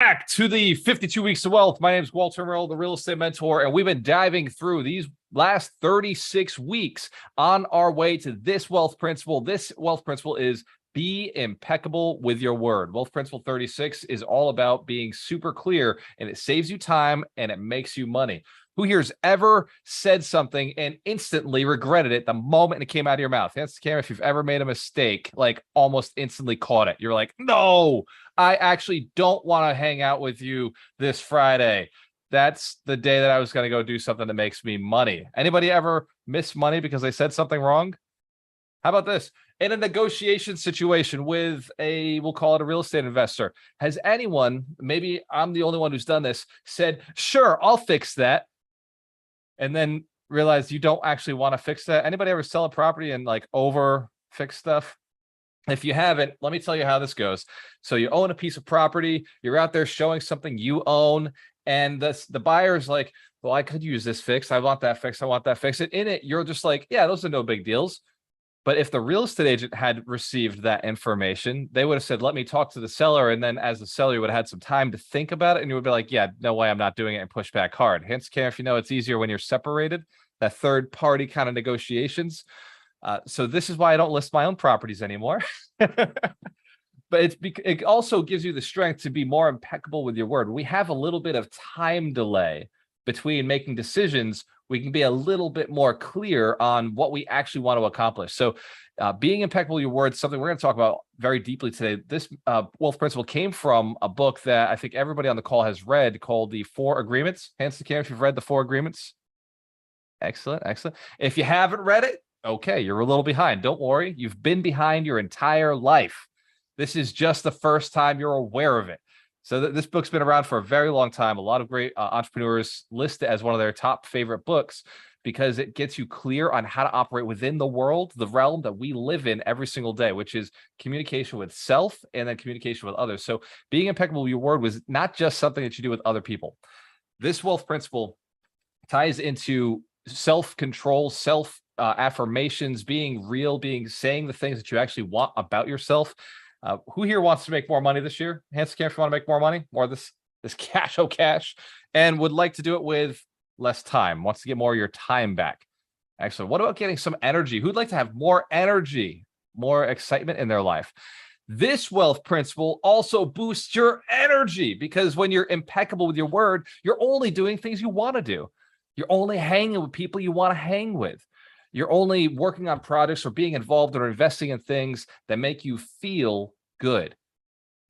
Back to the 52 Weeks to Wealth. My name is Walter Merrill, the real estate mentor, and we've been diving through these last 36 weeks on our way to this wealth principle. This wealth principle is be impeccable with your word. Wealth principle 36 is all about being super clear, and it saves you time and it makes you money. Who here's ever said something and instantly regretted it the moment it came out of your mouth? Answer the camera if you've ever made a mistake, like almost instantly caught it. You're like, no, I actually don't want to hang out with you this Friday. That's the day that I was going to go do something that makes me money. Anybody ever miss money because they said something wrong? How about this? In a negotiation situation with we'll call it a real estate investor, has anyone, maybe I'm the only one who's done this, said, sure, I'll fix that, and then realize you don't actually want to fix that? Anybody ever sell a property and like over fix stuff? If you haven't, let me tell you how this goes. So you own a piece of property, you're out there showing something you own, and the buyer's like, well, I could use this fixed. I want that fixed. I want that fixed. And in it, you're just like, yeah, those are no big deals. But if the real estate agent had received that information, they would have said, let me talk to the seller. And then as the seller, you would have had some time to think about it. And you would be like, yeah, no way, I'm not doing it, and push back hard. Hence, care if you know it's easier when you're separated, that third party kind of negotiations. So this is why I don't list my own properties anymore. But it also gives you the strength to be more impeccable with your word. We have a little bit of time delay between making decisions. We can be a little bit more clear on what we actually want to accomplish. So being impeccable with your words, something we're going to talk about very deeply today. This wealth principle came from a book that I think everybody on the call has read called The 4 Agreements. Hands to the camera if you've read The 4 Agreements. Excellent, excellent. If you haven't read it, okay, you're a little behind. Don't worry. You've been behind your entire life. This is just the first time you're aware of it. So this book's been around for a very long time. A lot of great entrepreneurs list it as one of their top favorite books because it gets you clear on how to operate within the world, the realm that we live in every single day, which is communication with self and then communication with others. So being impeccable with your word was not just something that you do with other people. This wealth principle ties into self-control, affirmations, being real, saying the things that you actually want about yourself. Who here wants to make more money this year? Hands to camera if you want to make more money, more of this cash, and would like to do it with less time, wants to get more of your time back. Excellent. What about getting some energy? Who'd like to have more energy, more excitement in their life? This wealth principle also boosts your energy because when you're impeccable with your word, you're only doing things you want to do. You're only hanging with people you want to hang with. You're only working on projects or being involved or investing in things that make you feel good.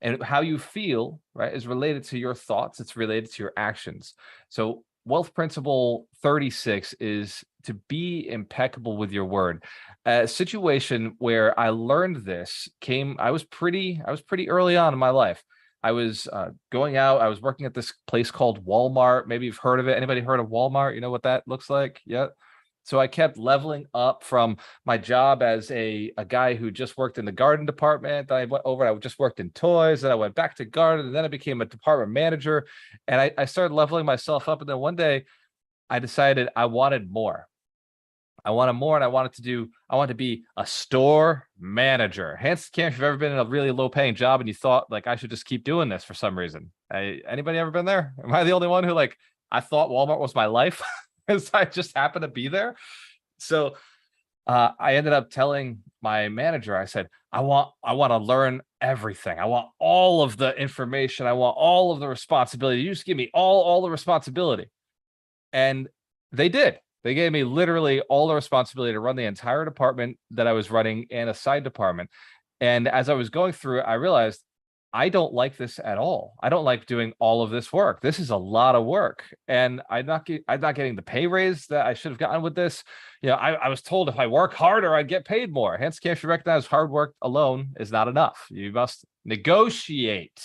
And how you feel, right, is related to your thoughts. It's related to your actions. So wealth principle 36 is to be impeccable with your word. A situation where I learned this I was pretty early on in my life. I was going out. I was working at this place called Walmart. Maybe you've heard of it. Anybody heard of Walmart? You know what that looks like? Yeah. So I kept leveling up from my job as a guy who just worked in the garden department. I went over, I just worked in toys, and I went back to garden, and then I became a department manager. And I started leveling myself up. And then one day I decided I wanted more. I wanted more, and I wanted to be a store manager. Hands to the camera if you've ever been in a really low paying job and you thought like I should just keep doing this for some reason. Anybody ever been there? Am I the only one who I thought Walmart was my life? Because I just happened to be there. So I ended up telling my manager, I said, I want to learn everything. I want all of the information. I want all of the responsibility. You just give me all the responsibility. And they did. They gave me literally all the responsibility to run the entire department that I was running and a side department. And as I was going through it, I realized I don't like this at all. I don't like doing all of this work. This is a lot of work, and I'm not getting the pay raise that I should have gotten with this. You know, I was told if I work harder, I'd get paid more. Hence, can't you recognize hard work alone is not enough? You must negotiate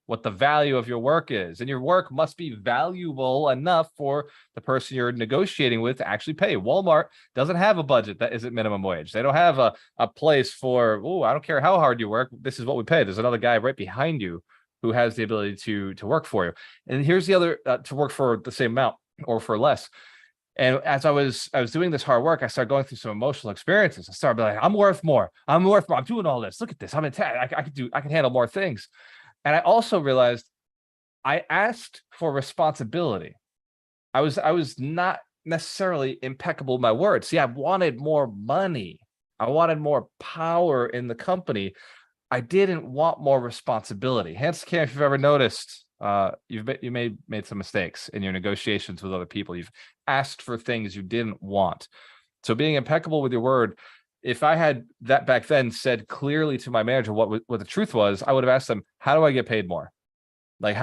what the value of your work is, and your work must be valuable enough for the person you're negotiating with to actually pay. Walmart doesn't have a budget that isn't minimum wage. They don't have a place for, oh, I don't care how hard you work, this is what we pay. There's another guy right behind you who has the ability to work for you. And here's the other, to work for the same amount or for less. And as I was doing this hard work, I started going through some emotional experiences. I started being like, I'm worth more. I'm doing all this. Look at this. I can handle more things. And I also realized I asked for responsibility. I was not necessarily impeccable in my words. See, I wanted more money. I wanted more power in the company. I didn't want more responsibility. Hence, Cam, if you've ever noticed, you made some mistakes in your negotiations with other people. You've asked for things you didn't want. So being impeccable with your word, if I had that back then said clearly to my manager what the truth was, I would have asked them, how do I get paid more? Like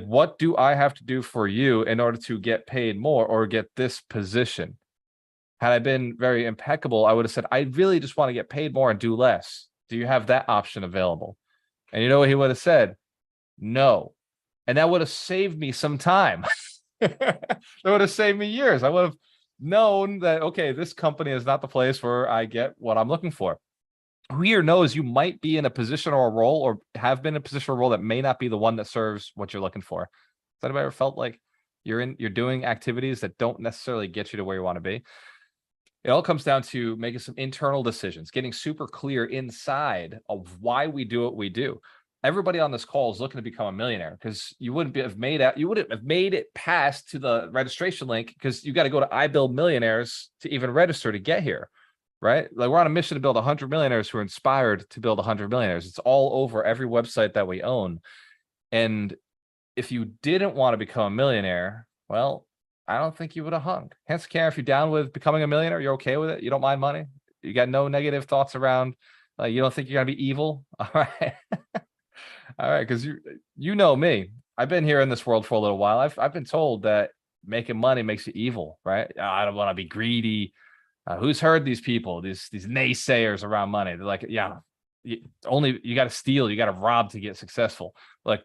what do I have to do for you in order to get paid more or get this position? Had I been very impeccable, I would have said, I really just want to get paid more and do less. Do you have that option available? And you know what he would have said? No. And that would have saved me some time. That would have saved me years. I would have known that, okay, this company is not the place where I get what I'm looking for. Who here knows you might be in a position or a role or have been in a position or role that may not be the one that serves what you're looking for? Has anybody ever felt like you're doing activities that don't necessarily get you to where you want to be? It all comes down to making some internal decisions, getting super clear inside of why we do what we do. Everybody on this call is looking to become a millionaire because you wouldn't have made it past to the registration link because you got to go to I Build Millionaires to even register to get here, right? Like we're on a mission to build 100 millionaires who are inspired to build 100 millionaires. It's all over every website that we own. And if you didn't want to become a millionaire, well, I don't think you would have hung. Hence, Karen, if you're down with becoming a millionaire, you're okay with it. You don't mind money. You got no negative thoughts around. You don't think you're gonna be evil. All right, all right. Because you know me. I've been here in this world for a little while. I've been told that making money makes you evil. Right? I don't want to be greedy. Who's heard these people? These naysayers around money. They're like, yeah, you got to steal. You got to rob to get successful. Like.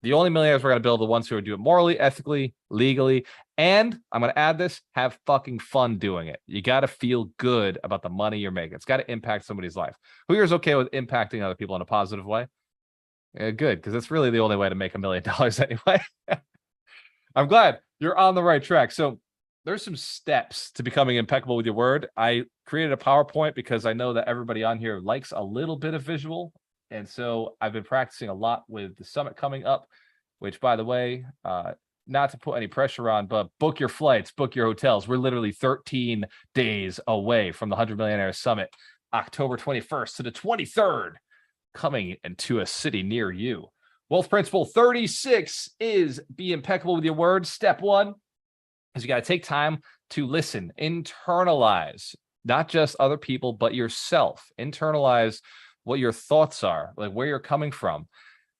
The only millionaires we're going to build are the ones who do it morally, ethically, legally, and I'm going to add this, have fucking fun doing it. You got to feel good about the money you're making. It's got to impact somebody's life. Who here is okay with impacting other people in a positive way? Yeah, good, because that's really the only way to make $1 million anyway. I'm glad you're on the right track. So there's some steps to becoming impeccable with your word. I created a PowerPoint because I know that everybody on here likes a little bit of visual. And so I've been practicing a lot with the summit coming up, which, by the way, not to put any pressure on, but book your flights, book your hotels. We're literally 13 days away from the 100 Millionaires Summit, October 21st to the 23rd, coming into a city near you. Wealth Principle 36 is be impeccable with your words. Step 1 is you got to take time to listen, internalize, not just other people, but yourself. Internalize what your thoughts are, like where you're coming from.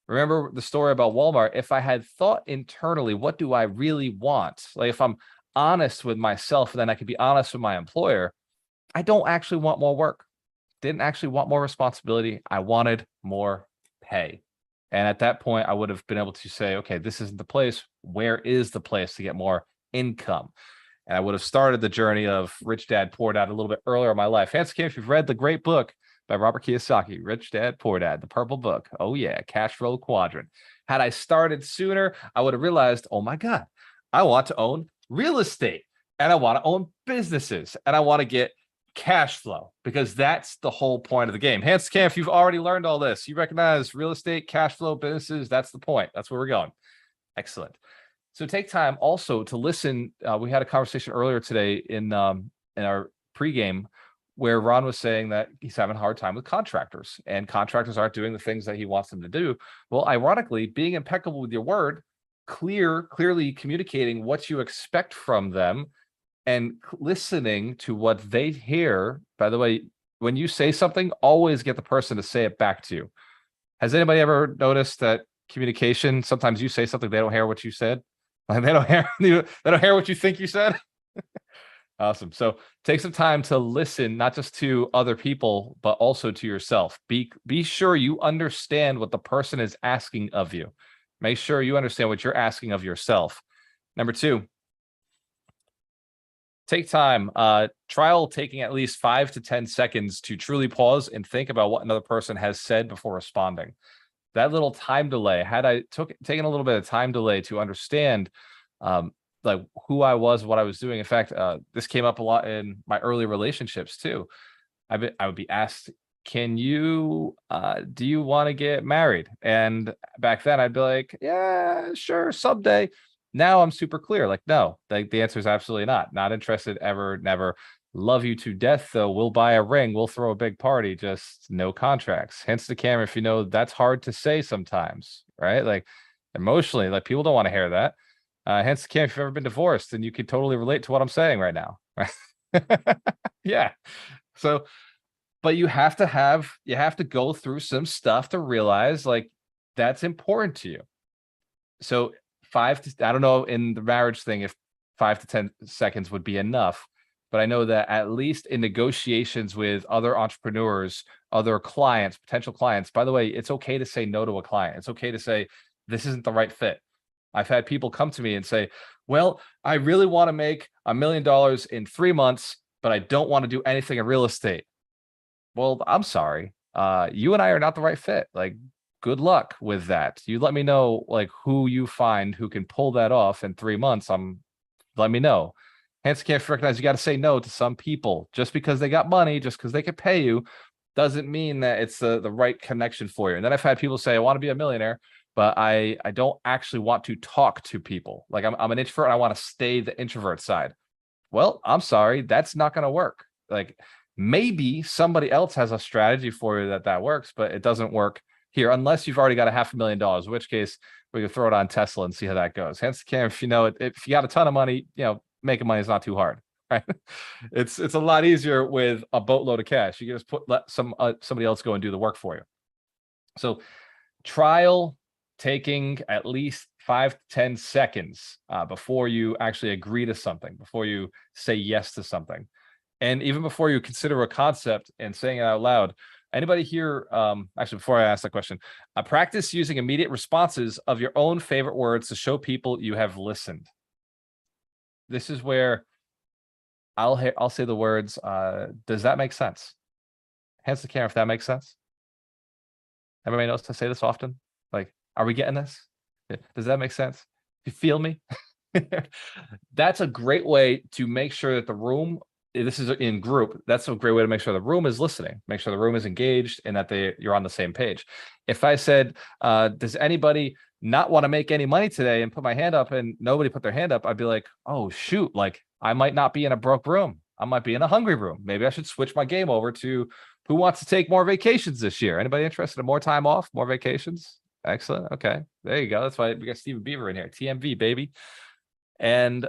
Remember the story about Walmart. If I had thought internally, what do I really want? Like if I'm honest with myself, then I could be honest with my employer. I don't actually want more work. Didn't actually want more responsibility. I wanted more pay. And at that point, I would have been able to say, okay, this isn't the place. Where is the place to get more income? And I would have started the journey of Rich Dad, Poor Dad a little bit earlier in my life. Hence, if you've read the great book by Robert Kiyosaki, Rich Dad, Poor Dad, the purple book. Oh yeah, cash flow quadrant. Had I started sooner, I would have realized, oh my God, I want to own real estate and I want to own businesses and I want to get cash flow because that's the whole point of the game. Hence, Cam, if you've already learned all this, you recognize real estate, cash flow, businesses, that's the point. That's where we're going. Excellent. So take time also to listen. We had a conversation earlier today in our pregame where Ron was saying that he's having a hard time with contractors and contractors aren't doing the things that he wants them to do. Well, ironically, being impeccable with your word, clearly communicating what you expect from them and listening to what they hear. By the way, when you say something, always get the person to say it back to you. Has anybody ever noticed that communication, sometimes you say something, they don't hear what you said? Like they don't hear what you think you said? Awesome. So take some time to listen, not just to other people, but also to yourself. Be sure you understand what the person is asking of you. Make sure you understand what you're asking of yourself. Number 2, take time. Trial taking at least 5 to 10 seconds to truly pause and think about what another person has said before responding. That little time delay, had I taken a little bit of time delay to understand like who I was, what I was doing. In fact, this came up a lot in my early relationships too. I would be asked can you do you want to get married? And back then I'd be like, yeah, sure, someday. Now I'm super clear, like, no, the answer is absolutely not interested, ever, never. Love you to death, though. We'll buy a ring, we'll throw a big party, just no contracts. Hence the camera, if you know, that's hard to say sometimes, right? Like emotionally, like people don't want to hear that. Hence the camera, if you've ever been divorced, and you can totally relate to what I'm saying right now. Yeah. So, but you have to go through some stuff to realize like that's important to you. So I don't know in the marriage thing if 5 to 10 seconds would be enough, but I know that at least in negotiations with other entrepreneurs, other clients, potential clients, by the way, it's okay to say no to a client. It's okay to say, this isn't the right fit. I've had people come to me and say, well, I really want to make $1 million in 3 months, but I don't want to do anything in real estate. Well, I'm sorry. You and I are not the right fit. Like, good luck with that. You let me know like who you find who can pull that off in 3 months. Let me know. Hence, can't recognize you got to say no to some people just because they got money, just because they could pay you, doesn't mean that it's the right connection for you. And then I've had people say, I want to be a millionaire, but I don't actually want to talk to people. Like I'm an introvert and I want to stay the introvert side. Well, I'm sorry, that's not going to work. Like maybe somebody else has a strategy for you that works, but it doesn't work here unless you've already got a $500,000, in which case we can throw it on Tesla and see how that goes. Hence, Cam, if you know it, if you got a ton of money, making money is not too hard, right? It's a lot easier with a boatload of cash. You can just let somebody else go and do the work for you. So trial taking at least 5 to 10 seconds before you actually agree to something, before you say yes to something. And even before you consider a concept and saying it out loud. Anybody here, actually, before I ask that question, practice using immediate responses of your own favorite words to show people you have listened. This is where I'll say the words, does that make sense? Hence the camera, if that makes sense. Everybody knows to say this often. Like, are we getting this? Does that make sense? You feel me? That's a great way to make sure that the room, this is in group, that's a great way to make sure the room is listening, make sure the room is engaged and that you're on the same page. If I said, does anybody not want to make any money today, and put my hand up and nobody put their hand up, I'd be like, oh shoot, like I might not be in a broke room. I might be in a hungry room. Maybe I should switch my game over to who wants to take more vacations this year? Anybody interested in more time off, more vacations? Excellent. Okay, there you go. That's why we got Steven Beaver in here. TMV, baby. And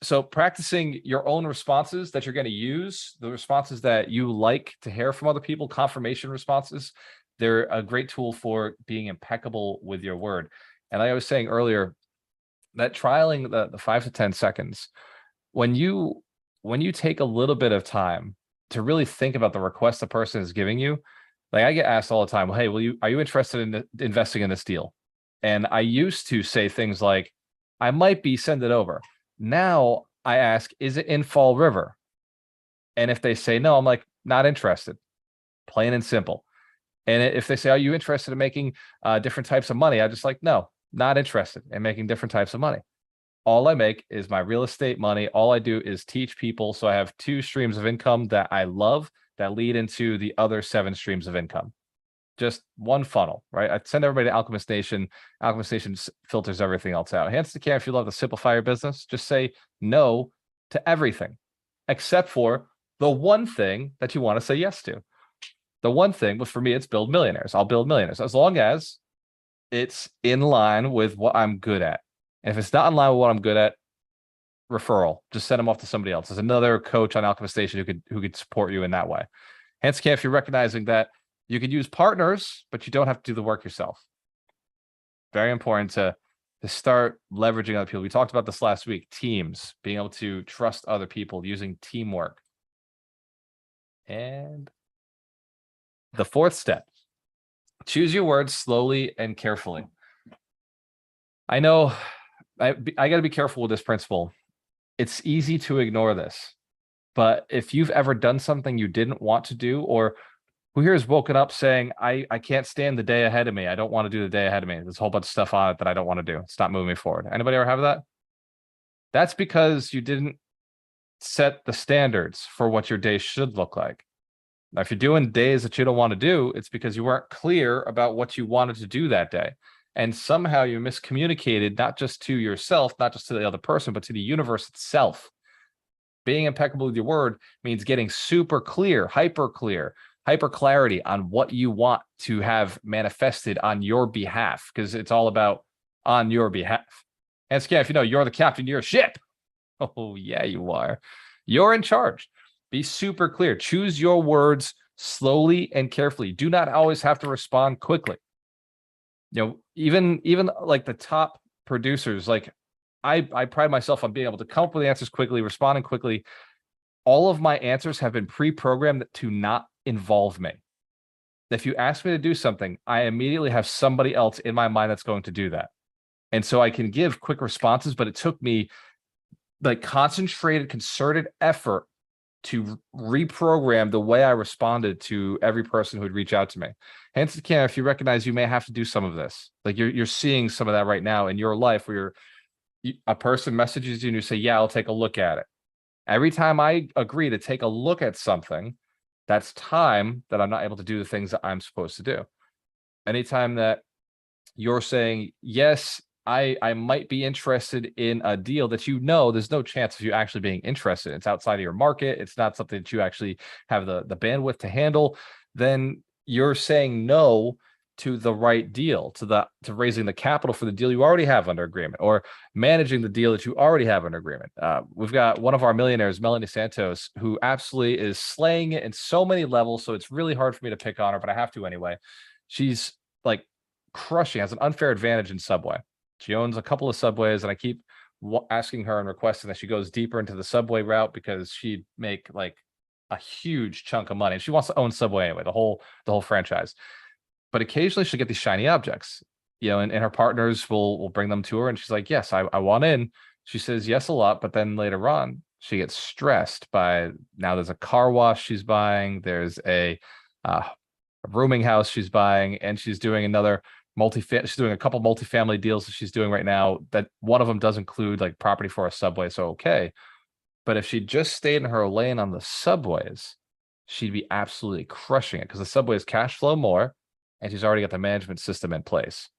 so practicing your own responses that you're going to use, the responses that you like to hear from other people, confirmation responses, they're a great tool for being impeccable with your word. And I was saying earlier that trialing the 5 to 10 seconds, when you take a little bit of time to really think about the request the person is giving you, like I get asked all the time, well, hey, are you interested in investing in this deal? And I used to say things like, I might be, send it over. Now I ask, is it in Fall River? And if they say no, I'm like, not interested, plain and simple. And if they say, are you interested in making different types of money? I just like, no, not interested in making different types of money. All I make is my real estate money. All I do is teach people. So I have 2 streams of income that I love that lead into the other 7 streams of income. Just one funnel, right? I send everybody to Alchemist Nation. Alchemist Nation filters everything else out. Hands to camera, if you love to simplify your business, just say no to everything, except for the one thing that you want to say yes to. The one thing, but for me, it's build millionaires. I'll build millionaires as long as it's in line with what I'm good at. And if it's not in line with what I'm good at, referral, just send them off to somebody else. There's another coach on Alchemist Station who could support you in that way. Hence, if you're recognizing that you could use partners, but you don't have to do the work yourself. Very important to start leveraging other people. We talked about this last week, teams, being able to trust other people, using teamwork. And the 4th step, choose your words slowly and carefully. I know I got to be careful with this principle. It's easy to ignore this, but if you've ever done something you didn't want to do, or who here has woken up saying, I can't stand the day ahead of me. I don't want to do the day ahead of me. There's a whole bunch of stuff on it that I don't want to do. It's not moving me forward. Anybody ever have that? That's because you didn't set the standards for what your day should look like. Now, if you're doing days that you don't want to do, it's because you weren't clear about what you wanted to do that day. And somehow you miscommunicated, not just to yourself, not just to the other person, but to the universe itself. Being impeccable with your word means getting super clear, hyper clarity on what you want to have manifested on your behalf, because it's all about on your behalf. And Scan, if you know you're the captain of your ship. Oh, yeah, you are. You're in charge. Be super clear. Choose your words slowly and carefully. Do not always have to respond quickly. You know, even like the top producers, like I pride myself on being able to come up with answers quickly, responding quickly. All of my answers have been pre-programmed to not involve me. If you ask me to do something, I immediately have somebody else in my mind that's going to do that. And so I can give quick responses, but it took me like concentrated, concerted effort to reprogram the way I responded to every person who would reach out to me. Hence, Cam, if you recognize you may have to do some of this, like you're seeing some of that right now in your life, where a person messages you and you say, yeah, I'll take a look at it. Every time I agree to take a look at something, that's time that I'm not able to do the things that I'm supposed to do. Anytime that you're saying, yes, I might be interested in a deal that there's no chance of you actually being interested. It's outside of your market. It's not something that you actually have the bandwidth to handle. Then you're saying no to the right deal, to raising the capital for the deal you already have under agreement, or managing the deal that you already have under agreement. We've got one of our millionaires, Melanie Santos, who absolutely is slaying it in so many levels. So it's really hard for me to pick on her, but I have to anyway. She's like crushing, has an unfair advantage in Subway. She owns a couple of Subways, and I keep asking her and requesting that she goes deeper into the Subway route, because she'd make like a huge chunk of money. And she wants to own Subway anyway, the whole franchise. But occasionally she'll get these shiny objects, and her partners will bring them to her, and she's like, yes, I want in. She says yes a lot, but then later on she gets stressed by, now there's a car wash she's buying, there's a rooming house she's buying, and she's doing she's doing a couple multifamily deals that she's doing right now, that one of them does include like property for a Subway. So, okay. But if she just stayed in her lane on the Subways, she'd be absolutely crushing it, because the Subways cash flow more, and she's already got the management system in place.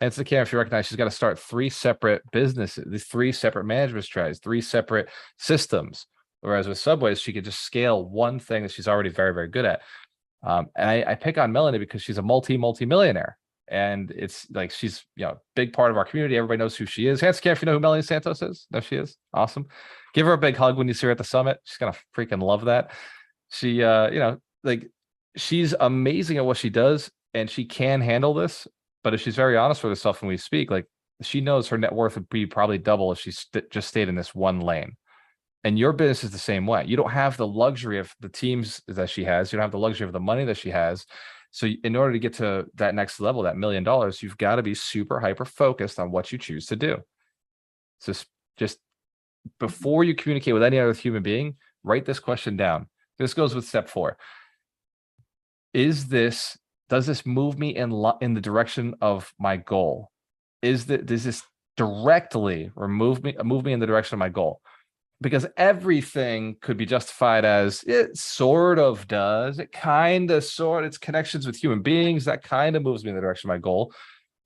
And it's the case, if you recognize, she's got to start 3 separate businesses, these 3 separate management strategies, 3 separate systems. Whereas with Subways, she could just scale one thing that she's already very, very good at. And I pick on Melanie because she's a multi-millionaire. And it's like, she's a big part of our community. Everybody knows who she is. Hands Cam, if you know who Melanie Santos is. No, she is. Awesome. Give her a big hug when you see her at the summit. She's gonna freaking love that. She like, she's amazing at what she does, and she can handle this. But if she's very honest with herself when we speak, like, she knows her net worth would be probably double if she just stayed in this one lane. And your business is the same way. You don't have the luxury of the teams that she has. You don't have the luxury of the money that she has. So in order to get to that next level, that $1 million, you've got to be super hyper focused on what you choose to do. So just before you communicate with any other human being, write this question down. This goes with step 4. Does this move me in the direction of my goal? Does this directly move me in the direction of my goal? Because everything could be justified as it sort of does. It kind of it's connections with human beings that kind of moves me in the direction of my goal.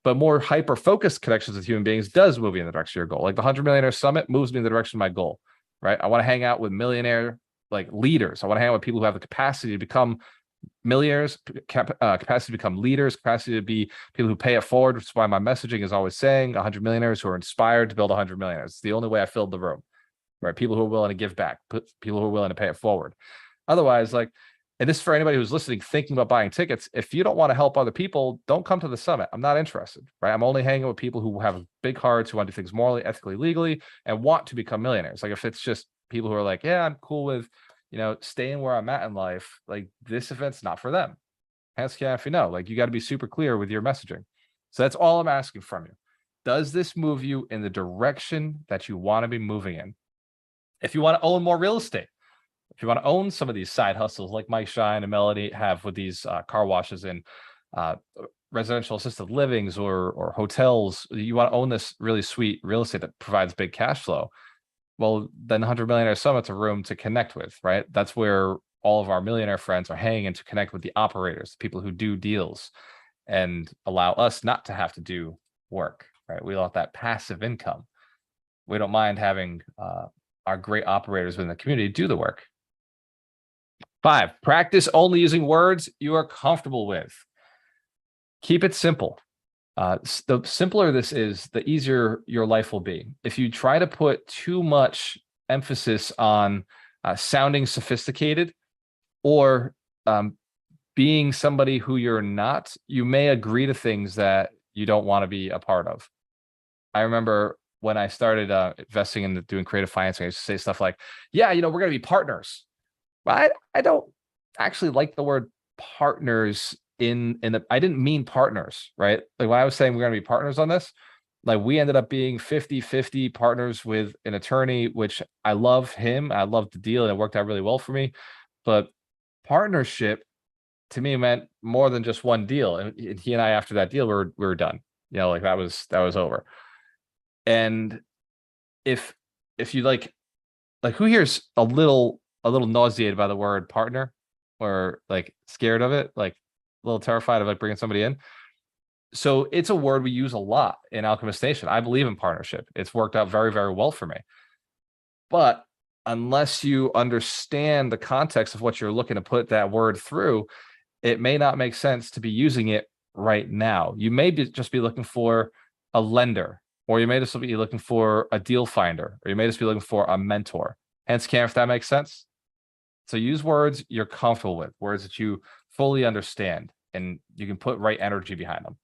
But more hyper-focused connections with human beings does move me in the direction of your goal. Like the 100 Millionaire Summit moves me in the direction of my goal, right? I want to hang out with millionaire like leaders. I want to hang out with people who have the capacity to become millionaires, capacity to become leaders, capacity to be people who pay it forward, which is why my messaging is always saying 100 millionaires who are inspired to build 100 millionaires. It's the only way I filled the room. Right? People who are willing to give back, people who are willing to pay it forward. Otherwise, like, and this is for anybody who's listening, thinking about buying tickets. If you don't want to help other people, don't come to the summit. I'm not interested, right? I'm only hanging with people who have big hearts, who want to do things morally, ethically, legally, and want to become millionaires. Like, if it's just people who are like, yeah, I'm cool with, staying where I'm at in life, like, this event's not for them. Ask you if you know, like, you got to be super clear with your messaging. So that's all I'm asking from you. Does this move you in the direction that you want to be moving in? If you want to own more real estate, if you want to own some of these side hustles like Mike Shine and Melody have with these car washes and residential assisted livings or hotels, you want to own this really sweet real estate that provides big cash flow. Well, then 100 Millionaire Summit's a room to connect with, right? That's where all of our millionaire friends are hanging to connect with the operators, the people who do deals and allow us not to have to do work, right? We want that passive income. We don't mind having our great operators within the community do the work. 5, practice only using words you are comfortable with. Keep it simple. The simpler this is, the easier your life will be. If you try to put too much emphasis on sounding sophisticated or being somebody who you're not, you may agree to things that you don't want to be a part of. I remember when I started investing in doing creative financing, I used to say stuff like, yeah, we're going to be partners. But I don't actually like the word partners I didn't mean partners, right? Like when I was saying we're going to be partners on this, like we ended up being 50-50 partners with an attorney, which I love him. I loved the deal and it worked out really well for me. But partnership to me meant more than just one deal. And he and I, after that deal, we were done. Like that was over. And if you like who here's a little nauseated by the word partner or like scared of it, like a little terrified of like bringing somebody in. So it's a word we use a lot in Alchemist Nation. I believe in partnership. It's worked out very, very well for me. But unless you understand the context of what you're looking to put that word through, it may not make sense to be using it right now. You may just be looking for a lender, or you may just be looking for a deal finder, or you may just be looking for a mentor. Hence, if that makes sense. So use words you're comfortable with, words that you fully understand, and you can put right energy behind them.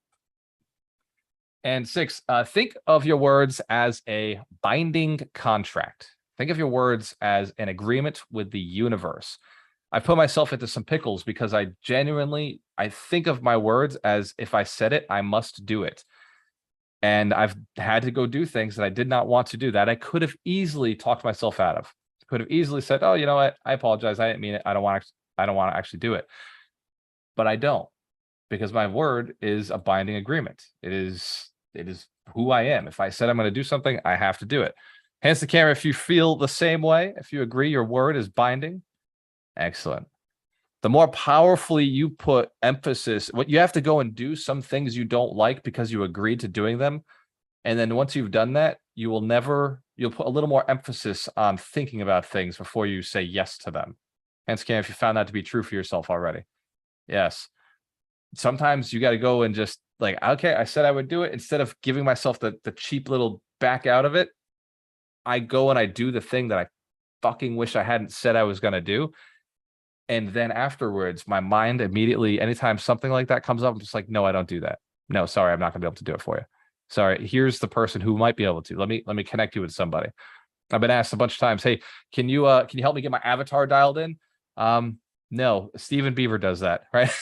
And 6, think of your words as a binding contract. Think of your words as an agreement with the universe. I put myself into some pickles because I think of my words as if I said it, I must do it. And I've had to go do things that I did not want to do that I could have easily talked myself out of. Could have easily said, oh, you know what? I apologize. I didn't mean it. I don't want to actually do it. But I don't, because my word is a binding agreement. It is who I am. If I said I'm going to do something, I have to do it. Hands to camera if you feel the same way, if you agree your word is binding. Excellent. The more powerfully you put emphasis, what you have to go and do some things you don't like because you agreed to doing them. And then once you've done that, you'll put a little more emphasis on thinking about things before you say yes to them. Hence, Cam, if you found that to be true for yourself already. Yes. Sometimes you got to go and just like, okay, I said I would do it. Instead of giving myself the cheap little back out of it, I go and I do the thing that I fucking wish I hadn't said I was going to do. And then afterwards, my mind immediately, anytime something like that comes up, I'm just like, no, I don't do that. No, sorry, I'm not gonna be able to do it for you. Sorry, here's the person who might be able to. Let me connect you with somebody. I've been asked a bunch of times, hey, can you help me get my avatar dialed in? No, Steven Beaver does that, right?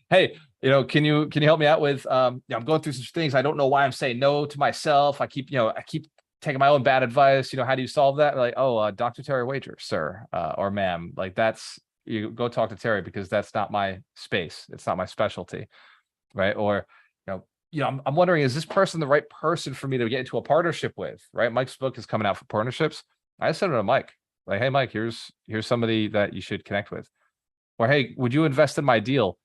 Hey, can you help me out with I'm going through some things. I don't know why I'm saying no to myself. I keep taking my own bad advice. How do you solve that? Like, oh, Dr. Terry Wager, sir, or ma'am. Like you go talk to Terry because that's not my space. It's not my specialty, right? Or, I'm wondering, is this person the right person for me to get into a partnership with, right? Mike's book is coming out for partnerships. I sent it to Mike, like, hey, Mike, here's somebody that you should connect with. Or, hey, would you invest in my deal?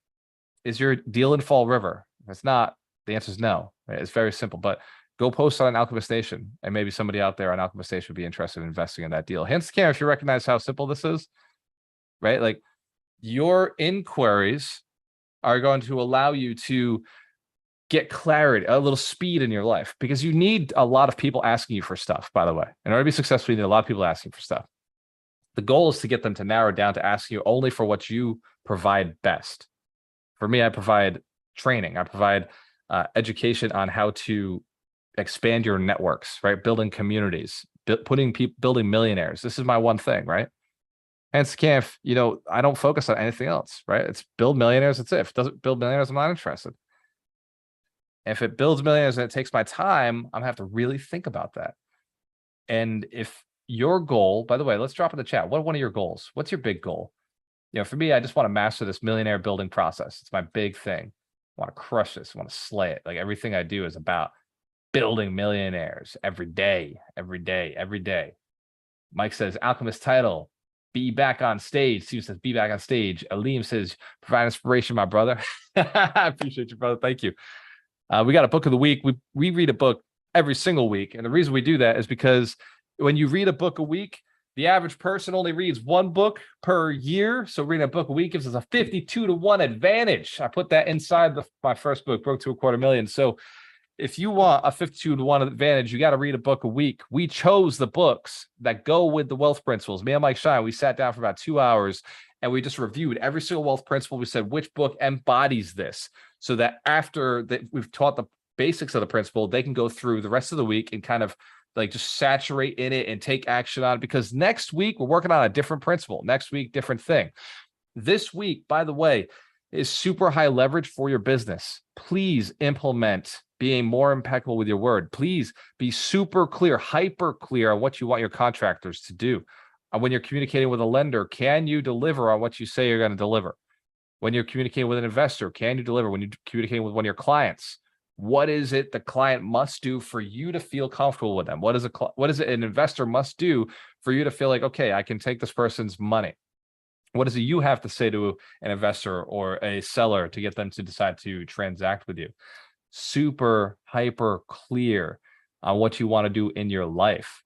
Is your deal in Fall River? If it's not, the answer is no. Right? It's very simple, but go post on Alchemist Nation, and maybe somebody out there on Alchemist Nation would be interested in investing in that deal. Hence, Cam, if you recognize how simple this is, right? Like your inquiries are going to allow you to get clarity, a little speed in your life, because you need a lot of people asking you for stuff, by the way. In order to be successful, you need a lot of people asking for stuff. The goal is to get them to narrow down to asking you only for what you provide best. For me, I provide training. I provide education on how to expand your networks, right? Building communities, building millionaires. This is my one thing, right? Hence, Camp, I don't focus on anything else, right? It's build millionaires. That's it. If it doesn't build millionaires, I'm not interested. If it builds millionaires and it takes my time, I'm gonna have to really think about that. And if your goal, by the way, let's drop in the chat. What are one of your goals? What's your big goal? For me, I just want to master this millionaire building process. It's my big thing. I want to crush this. I want to slay it. Like everything I do is about building millionaires every day, every day, every day. Mike says, Alchemist title, Be back on stage. Steve says, be back on stage. Aleem says, provide inspiration, my brother. I appreciate you, brother. Thank you. We got a book of the week. We read a book every single week. And the reason we do that is because when you read a book a week, the average person only reads one book per year. So reading a book a week gives us a 52-to-1 advantage. I put that inside my first book, Broke to $250,000. So if you want a 52-to-1 advantage, you got to read a book a week. We chose the books that go with the wealth principles. Me and Mike Shine, we sat down for about 2 hours and we just reviewed every single wealth principle. We said, which book embodies this? So that after that we've taught the basics of the principle, they can go through the rest of the week and kind of like just saturate in it and take action on it. Because next week, we're working on a different principle. Next week, different thing. This week, by the way, is super high leverage for your business. Please implement being more impeccable with your word. Please be super clear, hyper clear on what you want your contractors to do. When you're communicating with a lender, can you deliver on what you say you're going to deliver? When you're communicating with an investor, can you deliver? When you're communicating with one of your clients, what is it the client must do for you to feel comfortable with them? What is it an investor must do for you to feel like, okay, I can take this person's money? What is it you have to say to an investor or a seller to get them to decide to transact with you? Super hyper clear on what you want to do in your life,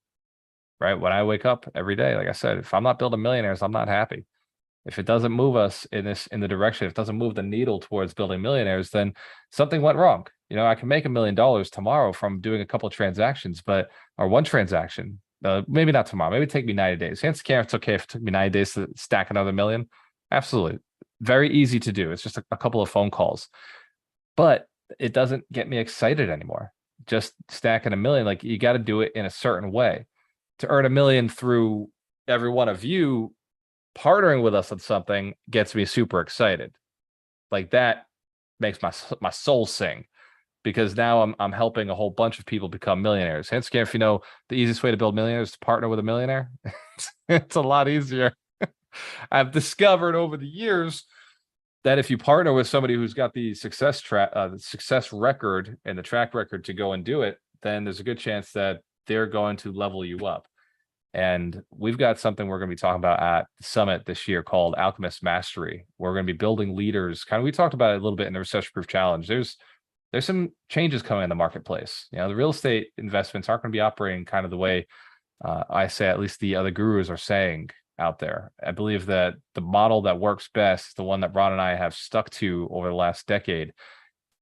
right? When I wake up every day, like I said, if I'm not building millionaires, I'm not happy. If it doesn't move us in the direction, if it doesn't move the needle towards building millionaires, then something went wrong. You know, I can make $1 million tomorrow from doing a couple of transactions, or one transaction. Maybe not tomorrow. Maybe take me 90 days. Hands to it's okay if it took me 90 days to stack another $1 million. Absolutely. Very easy to do. It's just a couple of phone calls. But it doesn't get me excited anymore. Just stacking $1 million, like you got to do it in a certain way. To earn $1 million through every one of you partnering with us on something gets me super excited. Like that makes my soul sing, because now I'm helping a whole bunch of people become millionaires. Hence, if you know the easiest way to build millionaires is to partner with a millionaire. It's a lot easier. I've discovered over the years that if you partner with somebody who's got the success record and the track record to go and do it, then there's a good chance that they're going to level you up. And we've got something we're going to be talking about at the summit this year called Alchemist Mastery. We're going to be building leaders. Kind of, we talked about it a little bit in the Recession Proof Challenge. There's some changes coming in the marketplace. You know, the real estate investments aren't going to be operating kind of the way I say, at least the other gurus are saying out there. I believe that the model that works best is the one that Ron and I have stuck to over the last decade.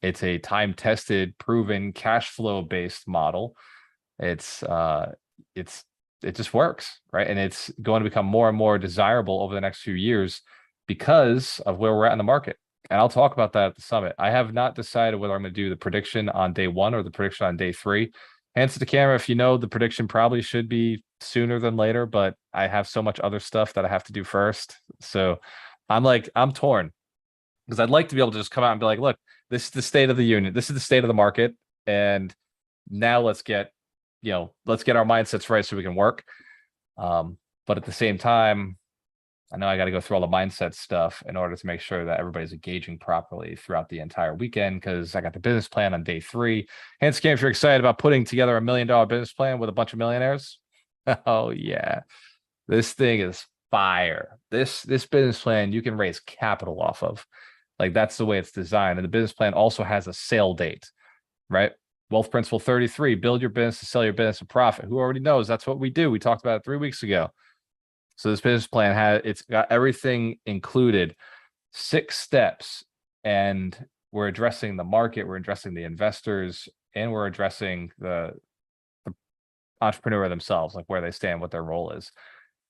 It's a time-tested, proven, cash flow-based model. It just works, right? And it's going to become more and more desirable over the next few years because of where we're at in the market. And I'll talk about that at the summit. I have not decided whether I'm going to do the prediction on day 1 or the prediction on day 3. Hands to the camera if you know the prediction probably should be sooner than later, but I have so much other stuff that I have to do first. So I'm torn, because I'd like to be able to just come out and be like, look, this is the state of the union. This is the state of the market. And now let's get our mindsets right so we can work. But at the same time, I know I got to go through all the mindset stuff in order to make sure that everybody's engaging properly throughout the entire weekend, because I got the business plan on day 3. Hands game, if you're excited about putting together $1 million business plan with a bunch of millionaires. Oh yeah, this thing is fire. This business plan you can raise capital off of. Like, that's the way it's designed. And the business plan also has a sale date, right? Wealth Principle 33, build your business to sell your business a profit. Who already knows that's what we do? We talked about it 3 weeks ago. So this business plan it's got everything included, 6 steps, and we're addressing the market, we're addressing the investors, and we're addressing the entrepreneur themselves, like where they stand, what their role is.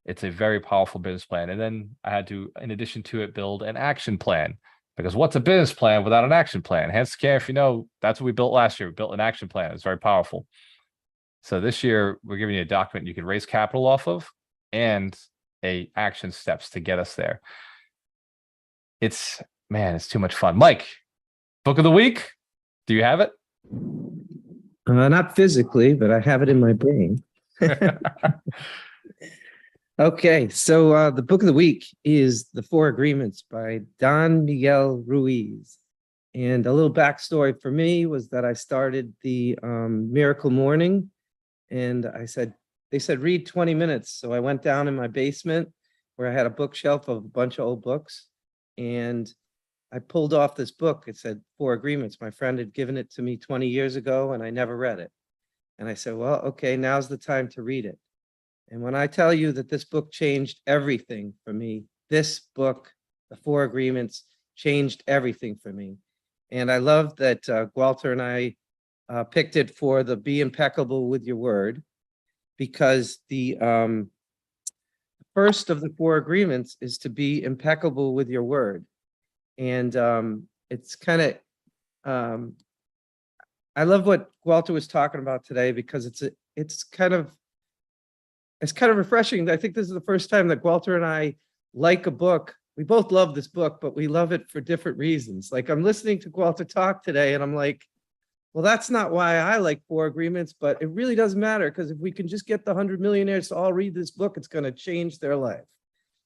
It's a very powerful business plan. And then I had to, in addition to it, build an action plan, because what's a business plan without an action plan? Hence the care, if you know, that's what we built last year. We built an action plan. It's very powerful. So this year we're giving you a document you can raise capital off of and a action steps to get us there. It's too much fun. Mike, book of the week. Do you have it? Not physically, but I have it in my brain. Okay, so the book of the week is The 4 Agreements by Don Miguel Ruiz. And a little backstory for me was that I started the Miracle Morning, and they said read 20 minutes. So I went down in my basement where I had a bookshelf of a bunch of old books, and I pulled off this book. It said Four Agreements. My friend had given it to me 20 years ago, and I never read it. And I said, well, okay, now's the time to read it. And when I tell you that this book changed everything for me, this book, The Four Agreements, changed everything for me. And I love that Walter and I picked it for the Be Impeccable with Your Word, because the first of the four agreements is to be impeccable with your word. And it's kind of, I love what Walter was talking about today, because it's kind of refreshing. I think this is the first time that Walter and I like a book. We both love this book, but we love it for different reasons. Like, I'm listening to Walter talk today, and I'm like, well, that's not why I like Four Agreements, but it really doesn't matter, because if we can just get the 100 millionaires to all read this book, it's going to change their life.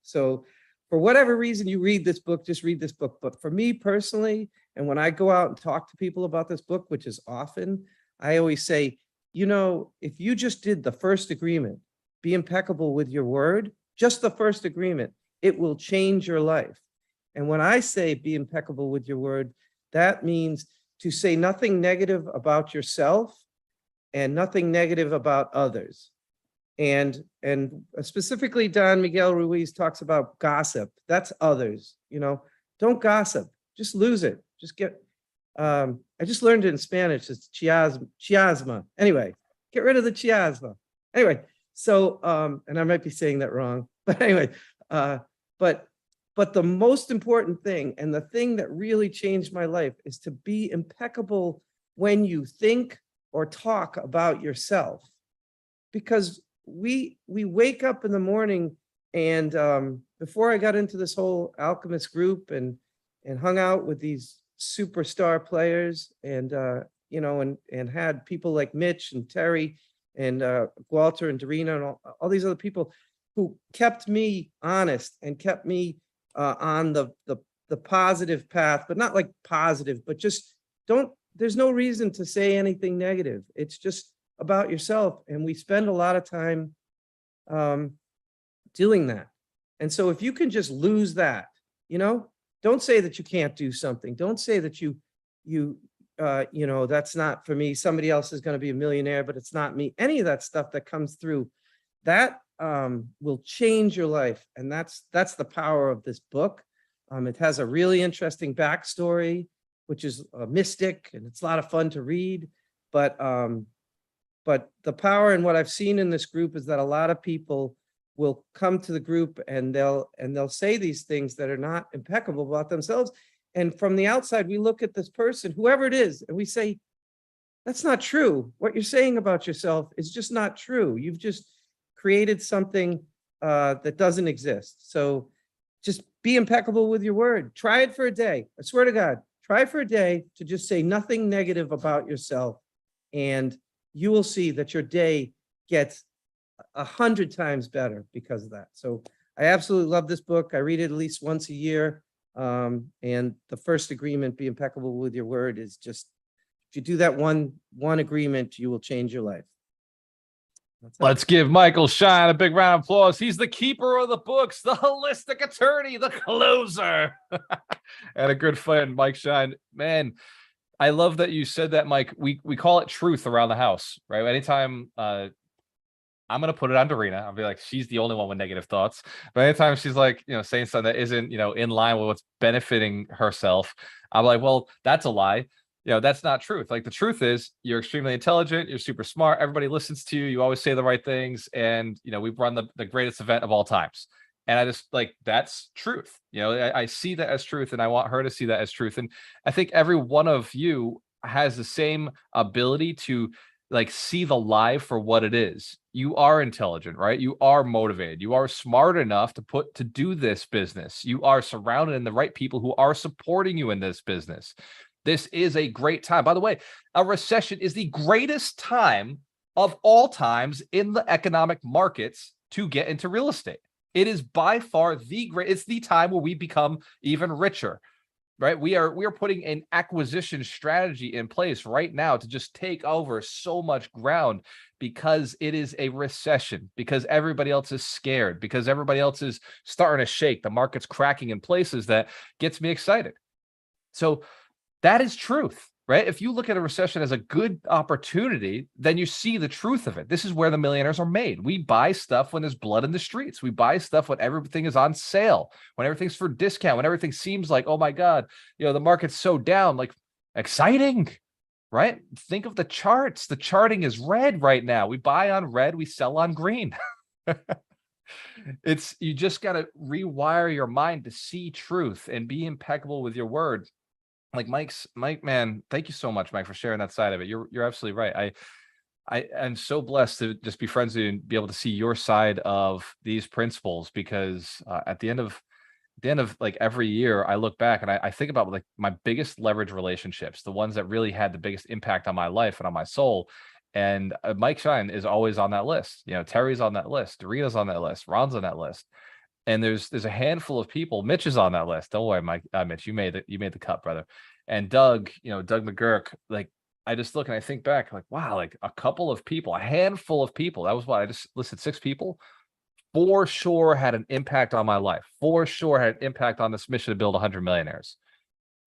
So for whatever reason you read this book, just read this book. But for me personally, and when I go out and talk to people about this book, which is often, I always say, if you just did the first agreement, be impeccable with your word, just the first agreement, it will change your life. And when I say be impeccable with your word, that means to say nothing negative about yourself and nothing negative about others. And specifically, Don Miguel Ruiz talks about gossip. That's others. Don't gossip. Just lose it. Just get. I just learned it in Spanish. It's chiasma. Anyway, get rid of the chiasma. Anyway, so and I might be saying that wrong, but anyway, but the most important thing, and the thing that really changed my life, is to be impeccable when you think or talk about yourself. Because we wake up in the morning, and before I got into this whole Alchemist group and hung out with these superstar players, and and had people like Mitch and Terry and Walter and Darina and all these other people who kept me honest and kept me on the positive path, but not like positive, but just there's no reason to say anything negative. It's just about yourself. And we spend a lot of time doing that. And so if you can just lose that, don't say that you can't do something. Don't say that that's not for me. Somebody else is going to be a millionaire, but it's not me. Any of that stuff that comes through, that will change your life. And that's the power of this book. It has a really interesting backstory, which is a mystic, and it's a lot of fun to read. But the power in what I've seen in this group is that a lot of people will come to the group and they'll say these things that are not impeccable about themselves. And from the outside, we look at this person, whoever it is, and we say, that's not true. What you're saying about yourself is just not true. You've just created something that doesn't exist. So just be impeccable with your word. Try it for a day. I swear to God, try for a day to just say nothing negative about yourself. And you will see that your day gets 100 times better because of that. So I absolutely love this book. I read it at least once a year. And the first agreement, be impeccable with your word, is just, if you do that one agreement, you will change your life. Let's give Michael Shine a big round of applause. He's the keeper of the books, the holistic attorney, the closer, and a good friend, Mike Shine. Man, I love that you said that, Mike. We call it truth around the house, right? Anytime I'm going to put it on Darina, I'll be like, she's the only one with negative thoughts. But anytime she's like, saying something that isn't, in line with what's benefiting herself, I'm like, well, that's a lie. That's not truth. Like, the truth is, you're extremely intelligent. You're super smart. Everybody listens to you. You always say the right things. And, we've run the greatest event of all times. And I just that's truth. I see that as truth, and I want her to see that as truth. And I think every one of you has the same ability to see the lie for what it is. You are intelligent, right? You are motivated. You are smart enough to do this business. You are surrounded in the right people who are supporting you in this business. This is a great time. By the way, a recession is the greatest time of all times in the economic markets to get into real estate. It is by far it's the time where we become even richer. right? We are putting an acquisition strategy in place right now to just take over so much ground because it is a recession, because everybody else is scared, because everybody else is starting to shake. The market's cracking in places that gets me excited. So that is truth, right? If you look at a recession as a good opportunity, then you see the truth of it. This is where the millionaires are made. We buy stuff when there's blood in the streets. We buy stuff when everything is on sale, when everything's for discount, when everything seems like, oh my God, the market's so down, like exciting, right? Think of the charts. The charting is red right now. We buy on red, we sell on green. You just got to rewire your mind to see truth and be impeccable with your word. Like Mike, man, thank you so much, Mike, for sharing that side of it. You're absolutely right. I am so blessed to just be friends with you and be able to see your side of these principles, because at the end of like every year, I look back and I think about like my biggest leverage relationships, the ones that really had the biggest impact on my life and on my soul. And Mike Shine is always on that list. Terry's on that list. Dorita's on that list. Ron's on that list. And there's a handful of people. Mitch is on that list. Don't worry, Mike. Mitch, you made the cut, brother. And Doug, Doug McGurk. Like, I just look and I think back, like, wow, like a couple of people, a handful of people. That was what I just listed, 6 people. For sure had an impact on my life. For sure had an impact on this mission to build 100 millionaires.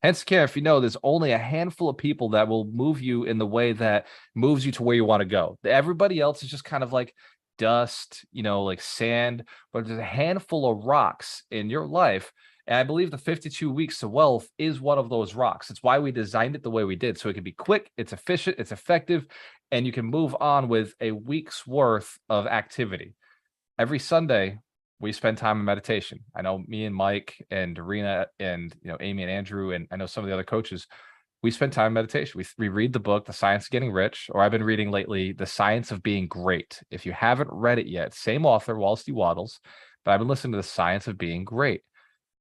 Hence, Karen, if there's only a handful of people that will move you in the way that moves you to where you want to go. Everybody else is just kind of like dust, like sand, but there's a handful of rocks in your life. And I believe the 52 weeks to wealth is one of those rocks. It's why we designed it the way we did. So it can be quick, it's efficient, it's effective, and you can move on with a week's worth of activity. Every Sunday, we spend time in meditation. I know me and Mike and Dorina and Amy and Andrew, and I know some of the other coaches, we spend time in meditation. We read the book, The Science of Getting Rich, or I've been reading lately, The Science of Being Great. If you haven't read it yet, same author, Wallace D. Waddles, but I've been listening to The Science of Being Great.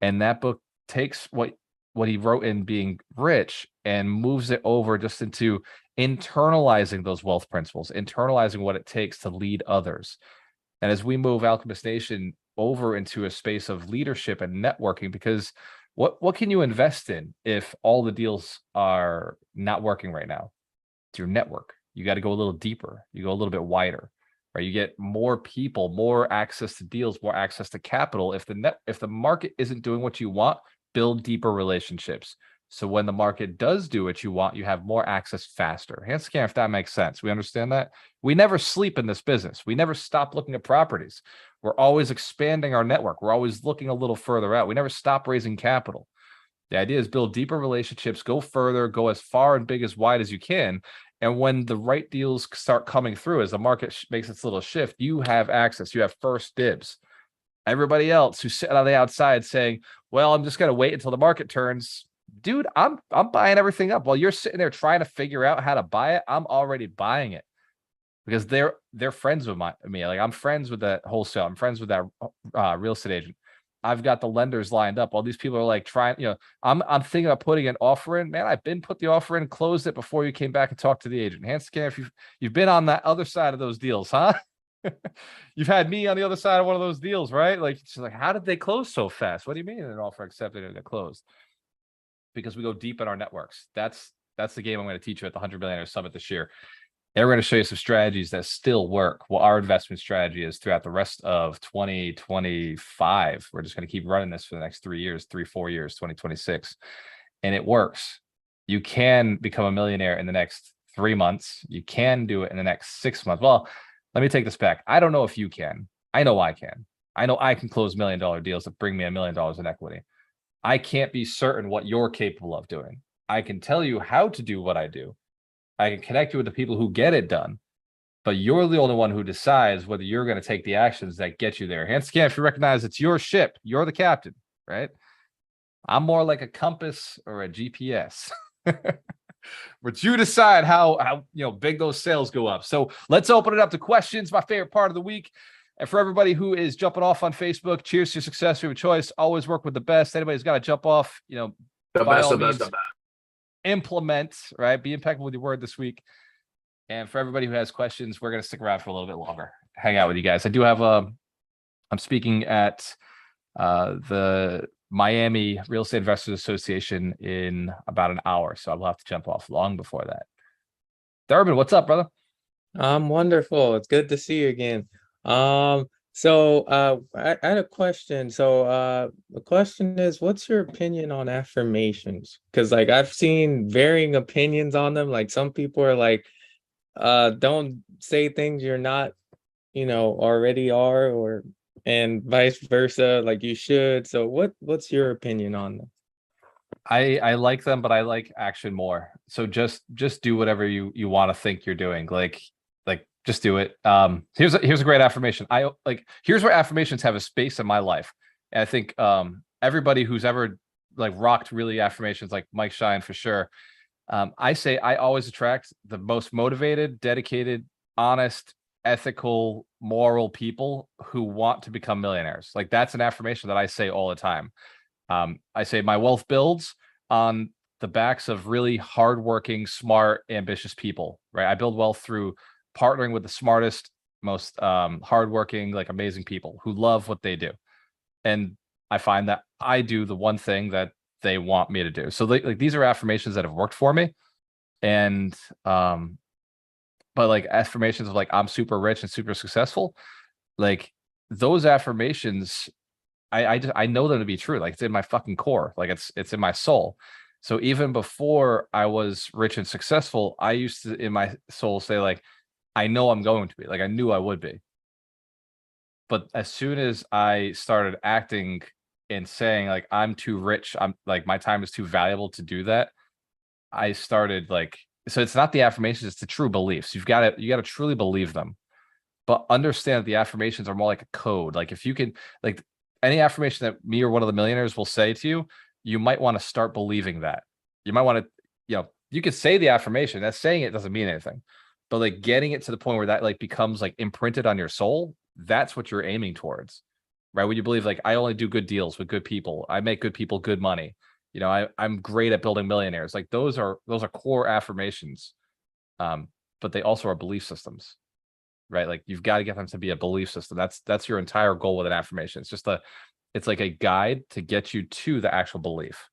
And that book takes what he wrote in Being Rich and moves it over just into internalizing those wealth principles, internalizing what it takes to lead others. And as we move Alchemist Nation over into a space of leadership and networking, because what can you invest in if all the deals are not working right now? It's your network. You got to go a little deeper. You go a little bit wider, right? You get more people, more access to deals, more access to capital. If the market isn't doing what you want, build deeper relationships. So when the market does do what you want, you have more access faster. Hand scan, if that makes sense. We understand that. We never sleep in this business. We never stop looking at properties. We're always expanding our network. We're always looking a little further out. We never stop raising capital. The idea is build deeper relationships, go further, go as far and big as wide as you can. And when the right deals start coming through, as the market makes its little shift, you have access. You have first dibs. Everybody else who's sitting on the outside saying, well, I'm just going to wait until the market turns. Dude, I'm buying everything up. While you're sitting there trying to figure out how to buy it, I'm already buying it because they're friends with me. Like, I'm friends with that wholesale. I'm friends with that real estate agent. I've got the lenders lined up. All these people are like trying, I'm thinking about putting an offer in. Man, I've been put the offer in, closed it before you came back and talked to the agent. Hand scan, if you've been on that other side of those deals, huh? You've had me on the other side of one of those deals, right? Like, it's like, how did they close so fast? What do you mean an offer accepted and it closed? Because we go deep in our networks. That's the game I'm going to teach you at the 100 Millionaire Summit this year. And we're going to show you some strategies that still work. What our investment strategy is throughout the rest of 2025. We're just going to keep running this for the next 4 years, 2026. And it works. You can become a millionaire in the next 3 months. You can do it in the next 6 months. Well, let me take this back. I don't know if you can. I know I can. I know I can close $1 million deals that bring me $1 million in equity. I can't be certain what you're capable of doing. I can tell you how to do what I do. I can connect you with the people who get it done, but you're the only one who decides whether you're going to take the actions that get you there. Hand scan, if you recognize it's your ship, you're the captain, right? I'm more like a compass or a GPS. But you decide how big those sales go up. So let's open it up to questions. My favorite part of the week. And for everybody who is jumping off on Facebook, cheers to your success, your choice. Always work with the best. Anybody's got to jump off, the best. Implement, right? Be impeccable with your word this week. And for everybody who has questions, we're going to stick around for a little bit longer. Hang out with you guys. I do have I'm speaking at the Miami Real Estate Investors Association in about an hour. So I'll have to jump off long before that. Durbin, what's up, brother? I'm wonderful. It's good to see you again. I had a question. The question is, what's your opinion on affirmations? Because like I've seen varying opinions on them. Like some people are like, don't say things you're not, already are, and vice versa, like you should. So what's your opinion on them? I like them, but I like action more. So just do whatever you want to think you're doing. Like just do it. Here's a great affirmation. Here's where affirmations have a space in my life. And I think everybody who's ever like rocked really affirmations, like Mike Shine for sure. I say I always attract the most motivated, dedicated, honest, ethical, moral people who want to become millionaires. Like that's an affirmation that I say all the time. I say my wealth builds on the backs of really hardworking, smart, ambitious people, right? I build wealth through partnering with the smartest, most hardworking, like amazing people who love what they do. And I find that I do the one thing that they want me to do. So like these are affirmations that have worked for me. And but like affirmations of like I'm super rich and super successful, like those affirmations, I know them to be true. Like it's in my fucking core. Like it's in my soul. So even before I was rich and successful, I used to in my soul say like, I know I'm going to be, like I knew I would be. But as soon as I started acting and saying like I'm too rich, I'm like my time is too valuable to do that, I started like, so it's not the affirmations, it's the true beliefs. You got to truly believe them. But understand that the affirmations are more like a code. Like if you can, like any affirmation that me or one of the millionaires will say to you, you might want to start believing that. You might want to, you could say the affirmation, that's saying it doesn't mean anything. But like getting it to the point where that like becomes like imprinted on your soul, that's what you're aiming towards, right? When you believe like I only do good deals with good people, I make good people good money. I'm great at building millionaires. Like those are core affirmations, but they also are belief systems, right? Like you've got to get them to be a belief system. That's your entire goal with an affirmation. It's like a guide to get you to the actual belief.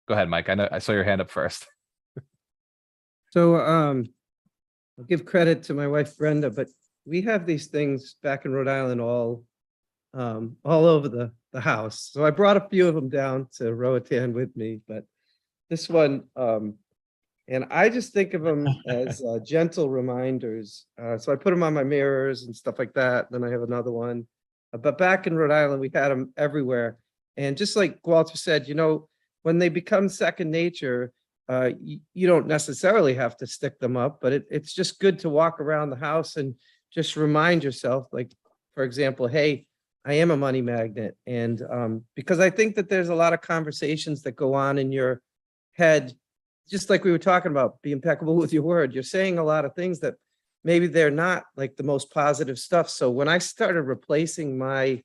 Go ahead, Mike. I know I saw your hand up first. So I'll give credit to my wife Brenda, but we have these things back in Rhode Island all over the house. So I brought a few of them down to Roatan with me, but this one, and I just think of them as gentle reminders. So I put them on my mirrors and stuff like that. Then I have another one. But back in Rhode Island, we had them everywhere. And just like Walter said, when they become second nature, you don't necessarily have to stick them up, but it's just good to walk around the house and just remind yourself, like, for example, hey, I am a money magnet. And because I think that there's a lot of conversations that go on in your head, just like we were talking about, be impeccable with your word. You're saying a lot of things that maybe they're not like the most positive stuff. So when I started replacing my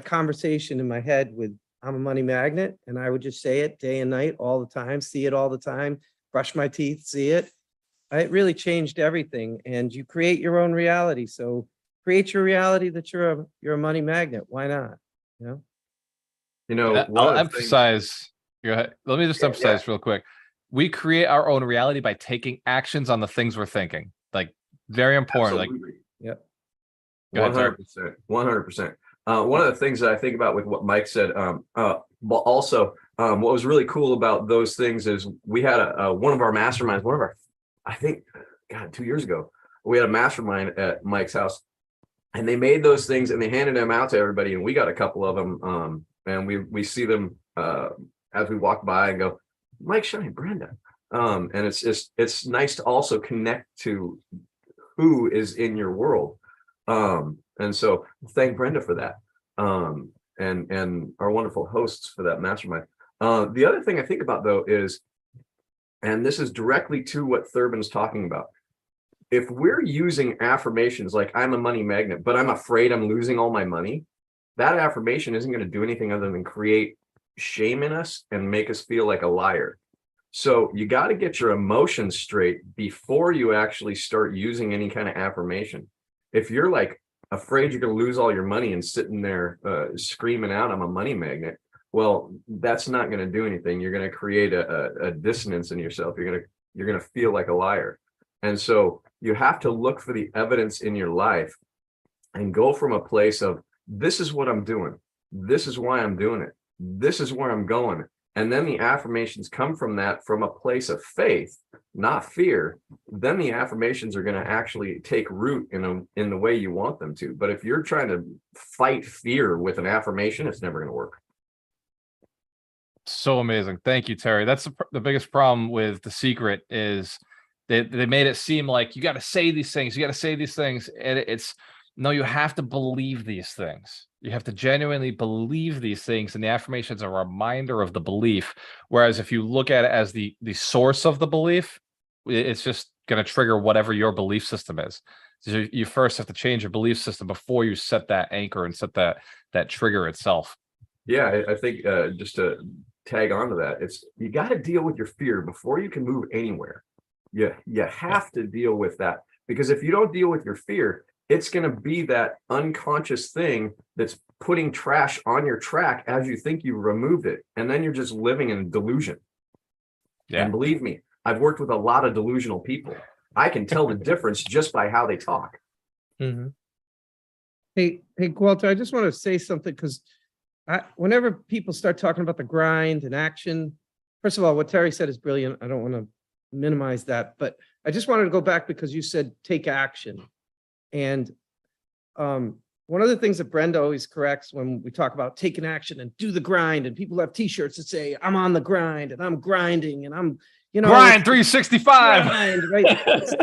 conversation in my head with I'm a money magnet, and I would just say it day and night all the time, see it all the time, brush my teeth, see it. It really changed everything. And you create your own reality. So create your reality that you're a money magnet. Why not? I'll emphasize. Go ahead. Let me just emphasize real quick. We create our own reality by taking actions on the things we're thinking. Like very important. Absolutely. Like, yeah. 100%. 100%. One of the things that I think about with what Mike said, but also what was really cool about those things is we had one of our masterminds, I think, God, 2 years ago, we had a mastermind at Mike's house, and they made those things and they handed them out to everybody, and we got a couple of them, and we see them as we walk by and go, Mike Shine, Brenda, and it's nice to also connect to who is in your world. And so thank Brenda for that. And our wonderful hosts for that mastermind. The other thing I think about though is, and this is directly to what Thurbin's talking about. If we're using affirmations like I'm a money magnet, but I'm afraid I'm losing all my money, that affirmation isn't going to do anything other than create shame in us and make us feel like a liar. So you got to get your emotions straight before you actually start using any kind of affirmation. If you're like afraid you're going to lose all your money and sitting there screaming out, I'm a money magnet, Well, that's not going to do anything. You're going to create a dissonance in yourself. You're going to feel like a liar. And so you have to look for the evidence in your life and go from a place of, this is what I'm doing. This is why I'm doing it. This is where I'm going. And then the affirmations come from that, from a place of faith, not fear. Then the affirmations are going to actually take root in the way you want them to. But if you're trying to fight fear with an affirmation, it's never going to work. So amazing. Thank you, Terry. That's the biggest problem with The Secret is they made it seem like you got to say these things. You got to say these things. And it's no, you have to believe these things. You have to genuinely believe these things. And the affirmations are a reminder of the belief. Whereas if you look at it as the source of the belief, it's just going to trigger whatever your belief system is. So you first have to change your belief system before you set that anchor and set that trigger itself. Yeah, I think just to tag on to that, it's you got to deal with your fear before you can move anywhere. You have to deal with that, because if you don't deal with your fear, it's going to be that unconscious thing that's putting trash on your track as you think you've removed it, and then you're just living in delusion. Yeah. And believe me, I've worked with a lot of delusional people. I can tell the difference just by how they talk. Mm-hmm. Hey, Walter, I just want to say something, because whenever people start talking about the grind and action, first of all, what Terry said is brilliant. I don't want to minimize that, but I just wanted to go back because you said take action. And one of the things that Brenda always corrects when we talk about taking action and do the grind, and people have t-shirts that say, I'm on the grind and I'm grinding and I'm, grind 365. Grind, right?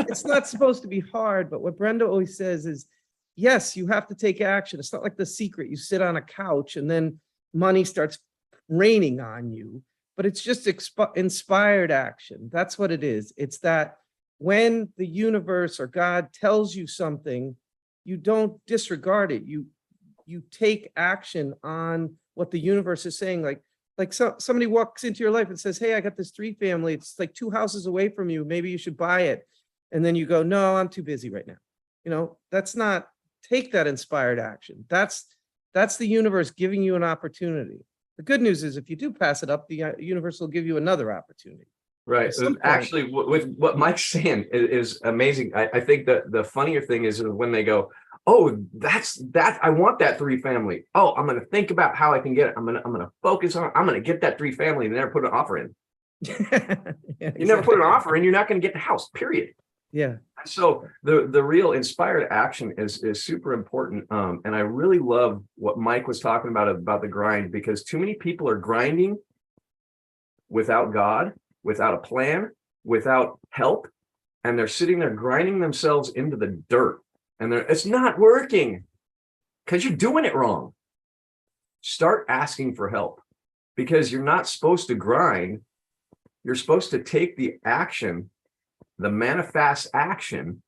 It's not supposed to be hard, but what Brenda always says is, yes, you have to take action. It's not like The Secret. You sit on a couch and then money starts raining on you, but it's just inspired action. That's what it is. It's that when the universe or God tells you something, you don't disregard it. You take action on what the universe is saying. Like somebody walks into your life and says, hey, I got this 3-family. It's like 2 houses away from you. Maybe you should buy it. And then you go, no, I'm too busy right now. That's not, take that inspired action. That's the universe giving you an opportunity. The good news is if you do pass it up, the universe will give you another opportunity. Right. Actually, with what Mike's saying is amazing. I think that the funnier thing is when they go, oh, that's I want that 3-family. Oh, I'm going to think about how I can get it. I'm going to focus on, I'm going to get that 3-family and never put an offer in. You never put an offer in, you're not going to get the house, period. Yeah. So the real inspired action is super important. And I really love what Mike was talking about the grind, because too many people are grinding without God, without a plan, without help, and they're sitting there grinding themselves into the dirt, and it's not working because you're doing it wrong. Start asking for help, because you're not supposed to grind. You're supposed to take the action, the manifest action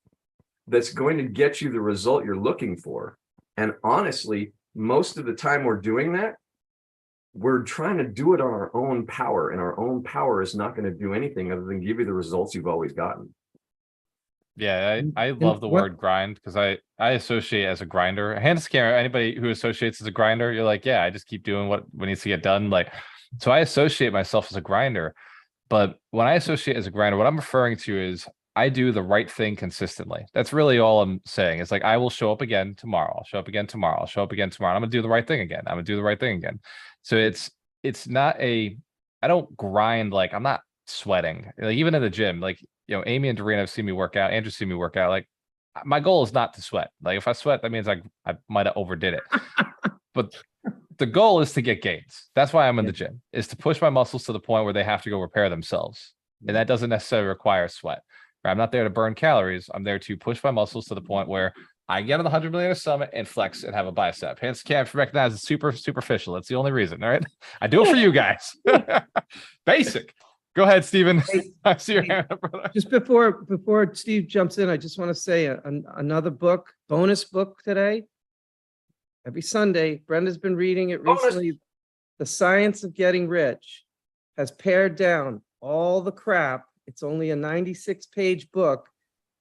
that's going to get you the result you're looking for. And honestly, most of the time we're doing that, we're trying to do it on our own power, and our own power is not going to do anything other than give you the results you've always gotten. Yeah, I love the word grind, because I associate as a grinder. Hands camera, anybody who associates as a grinder, you're like, yeah, I just keep doing what needs to get done. Like, so I associate myself as a grinder. But when I associate as a grinder, what I'm referring to is I do the right thing consistently. That's really all I'm saying. It's like, I will show up again tomorrow. I'll show up again tomorrow. I'll show up again tomorrow. I'm going to do the right thing again. I'm going to do the right thing again. So it's not I don't grind, like I'm not sweating. Like even in the gym, like, Amy and Doreen have seen me work out. Andrew's seen me work out. Like my goal is not to sweat. Like if I sweat, that means I might have overdid it. But the goal is to get gains. That's why I'm in the gym, is to push my muscles to the point where they have to go repair themselves. And that doesn't necessarily require sweat. I'm not there to burn calories. I'm there to push my muscles to the point where I get on the 100 million summit and flex and have a bicep. Hence, can't recognize it's super superficial. That's the only reason. All right. I do it for you guys. Basic. Go ahead, Stephen. I see your hand up, brother. Just before Steve jumps in, I just want to say another book, bonus book today. Every Sunday, Brenda's been reading it recently. The Science of Getting Rich has pared down all the crap. It's only a 96-page book,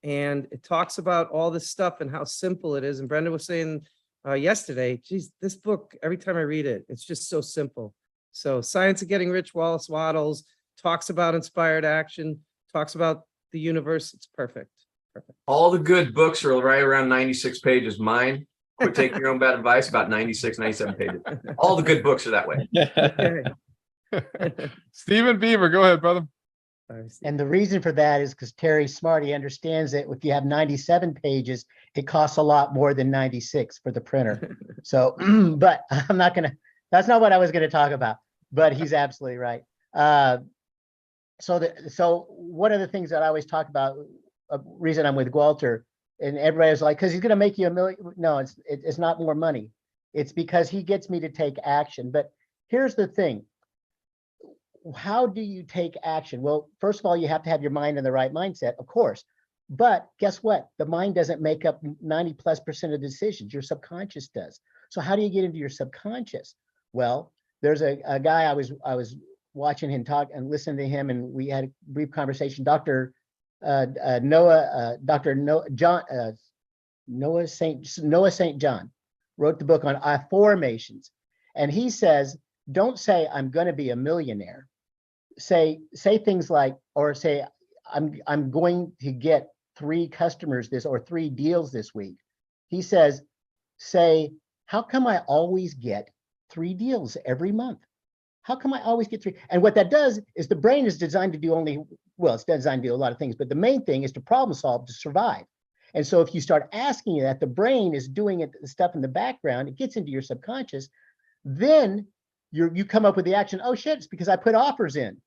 and it talks about all this stuff and how simple it is. And Brenda was saying yesterday, geez, this book, every time I read it, it's just so simple. So Science of Getting Rich, Wallace Waddles, talks about inspired action, talks about the universe. It's perfect. Perfect. All the good books are right around 96 pages. Mine, Quit Taking Your Own Bad Advice, about 96, 97 pages. All the good books are that way. Okay. Stephen Beaver, go ahead, brother. Sorry, Steve. And the reason for that is because Terry's smart. He understands that if you have 97 pages, it costs a lot more than 96 for the printer. So, but I'm not going to, that's not what I was going to talk about, but he's absolutely right. So one of the things that I always talk about, a reason I'm with Walter, and everybody was like, because he's going to make you $1 million. No, it's not more money. It's because he gets me to take action. But here's the thing. How do you take action? Well, first of all, you have to have your mind in the right mindset, of course. But guess what? The mind doesn't make up 90+% of the decisions. Your subconscious does. So how do you get into your subconscious? Well, there's a guy I was watching him talk and listening to him, and we had a brief conversation. Dr. Noah St. John wrote the book on Affirmations, and he says, don't say I'm going to be a millionaire. Say things like, or say I'm going to get 3 customers or 3 deals this week. He says, say, how come I always get 3 deals every month? How come I always get 3? And what that does is the brain is designed to do it's designed to do a lot of things, but the main thing is to problem solve, to survive. And so if you start asking that, the brain is doing the stuff in the background, it gets into your subconscious, then you come up with the action. Oh shit, it's because I put offers in.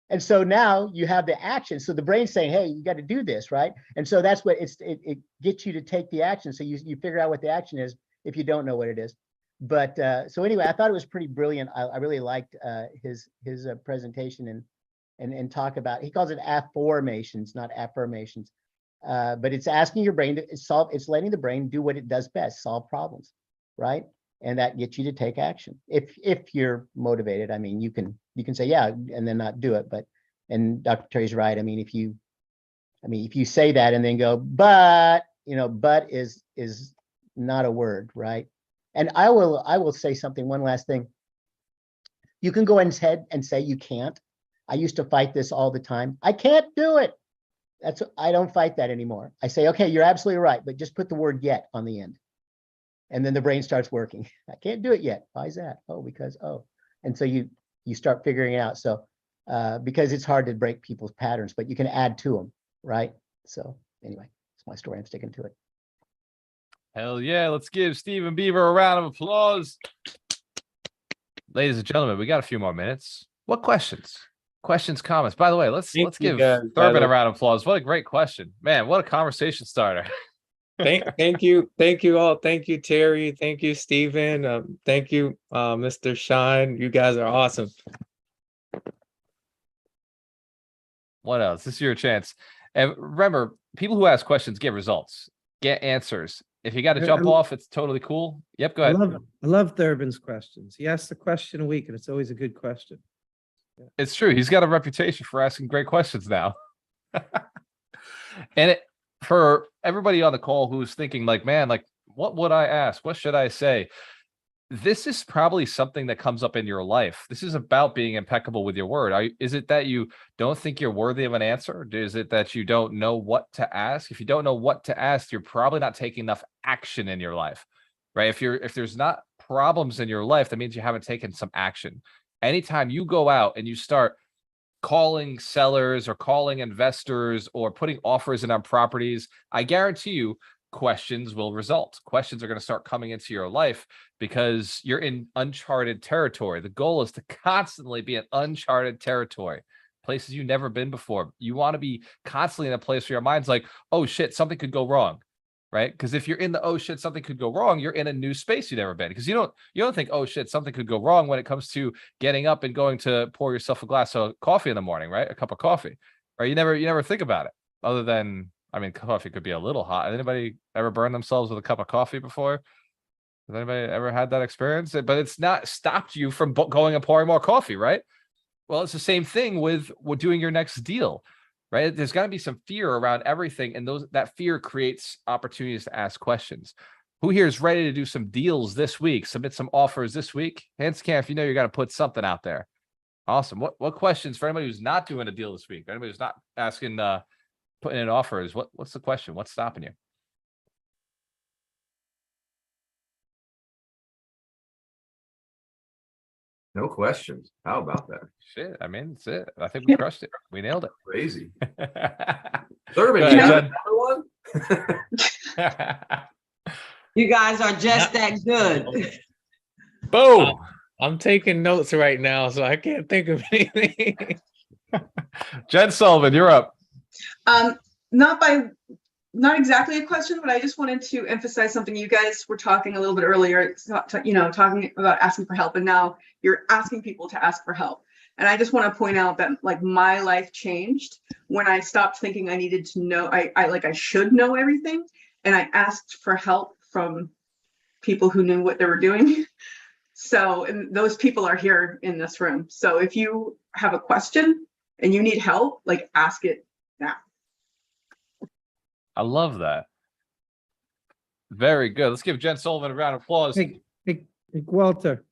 And so now you have the action. So the brain's saying, hey, you got to do this, right? And so that's what it gets you to take the action. So you figure out what the action is if you don't know what it is. But so anyway, I thought it was pretty brilliant. I really liked his presentation and talk about, he calls it affirmations, not affirmations. But it's asking your brain to solve, it's letting the brain do what it does best, solve problems, right? And that gets you to take action. If you're motivated, I mean, you can say, yeah, and then not do it. But, and Dr. Terry's right. I mean, if you say that and then go, but, but is not a word, right? And I will say something, one last thing. You can go ahead and say you can't. I used to fight this all the time. I can't do it. I don't fight that anymore. I say, okay, you're absolutely right, but just put the word yet on the end. And then the brain starts working. I can't do it yet. Why is that? Oh, because, and so you start figuring it out. So because it's hard to break people's patterns, but you can add to them, right? So anyway, it's my story. I'm sticking to it. Hell yeah. Let's give Stephen Beaver a round of applause. Ladies and gentlemen, we got a few more minutes. What questions? Questions, comments. By the way, let's give Thurman a round of applause. What a great question. Man, what a conversation starter. Thank you all. Thank you, Terry. Thank you, Stephen. Thank you, Mr. Shine. You guys are awesome. What else? This is your chance. And remember, people who ask questions get results, get answers. If you got to jump off, it's totally cool. Yep, go ahead. I love Thurman's questions. He asks a question a week, and it's always a good question. Yeah. It's true. He's got a reputation for asking great questions now. And for everybody on the call who's thinking like, man, like, what would I ask? What should I say? This is probably something that comes up in your life. This is about being impeccable with your word. Is it that you don't think you're worthy of an answer? Is it that you don't know what to ask? If you don't know what to ask, you're probably not taking enough action in your life, right? If there's not problems in your life, that means you haven't taken some action. Anytime you go out and you start calling sellers or calling investors or putting offers in on properties, I guarantee you questions will result. Questions are going to start coming into your life because you're in uncharted territory. The goal is to constantly be in uncharted territory, places you've never been before. You want to be constantly in a place where your mind's like, oh shit, something could go wrong, right? Because if you're in the oh shit, something could go wrong, you're in a new space you've never been. Because you don't think, oh shit, something could go wrong when it comes to getting up and going to pour yourself a glass of coffee in the morning, right? A cup of coffee, right? You never think about it, other than, I mean, coffee could be a little hot. Has anybody ever burned themselves with a cup of coffee before? Has anybody ever had that experience? But it's not stopped you from going and pouring more coffee, right? Well, it's the same thing with doing your next deal, right? There's got to be some fear around everything, and that fear creates opportunities to ask questions. Who here is ready to do some deals this week? Submit some offers this week. Hands can if you know you're going to put something out there. Awesome. What questions for anybody who's not doing a deal this week? Anybody who's not asking, putting in offers? What's the question? What's stopping you? No questions. How about that? Shit. I mean, that's it. I think we crushed it. We nailed it. Crazy. Go Thurman, ahead, you got Jen. another one? You guys are just that good. Boom. I'm taking notes right now, so I can't think of anything. Jen Sullivan, you're up. Not exactly a question, but I just wanted to emphasize something. You guys were talking a little bit earlier, talking about asking for help, and now you're asking people to ask for help. And I just want to point out that like my life changed when I stopped thinking I needed to know, I should know everything. And I asked for help from people who knew what they were doing. So, and those people are here in this room. So if you have a question and you need help, like ask it now. I love that. Very good. Let's give Jen Sullivan a round of applause. Hey, Walter,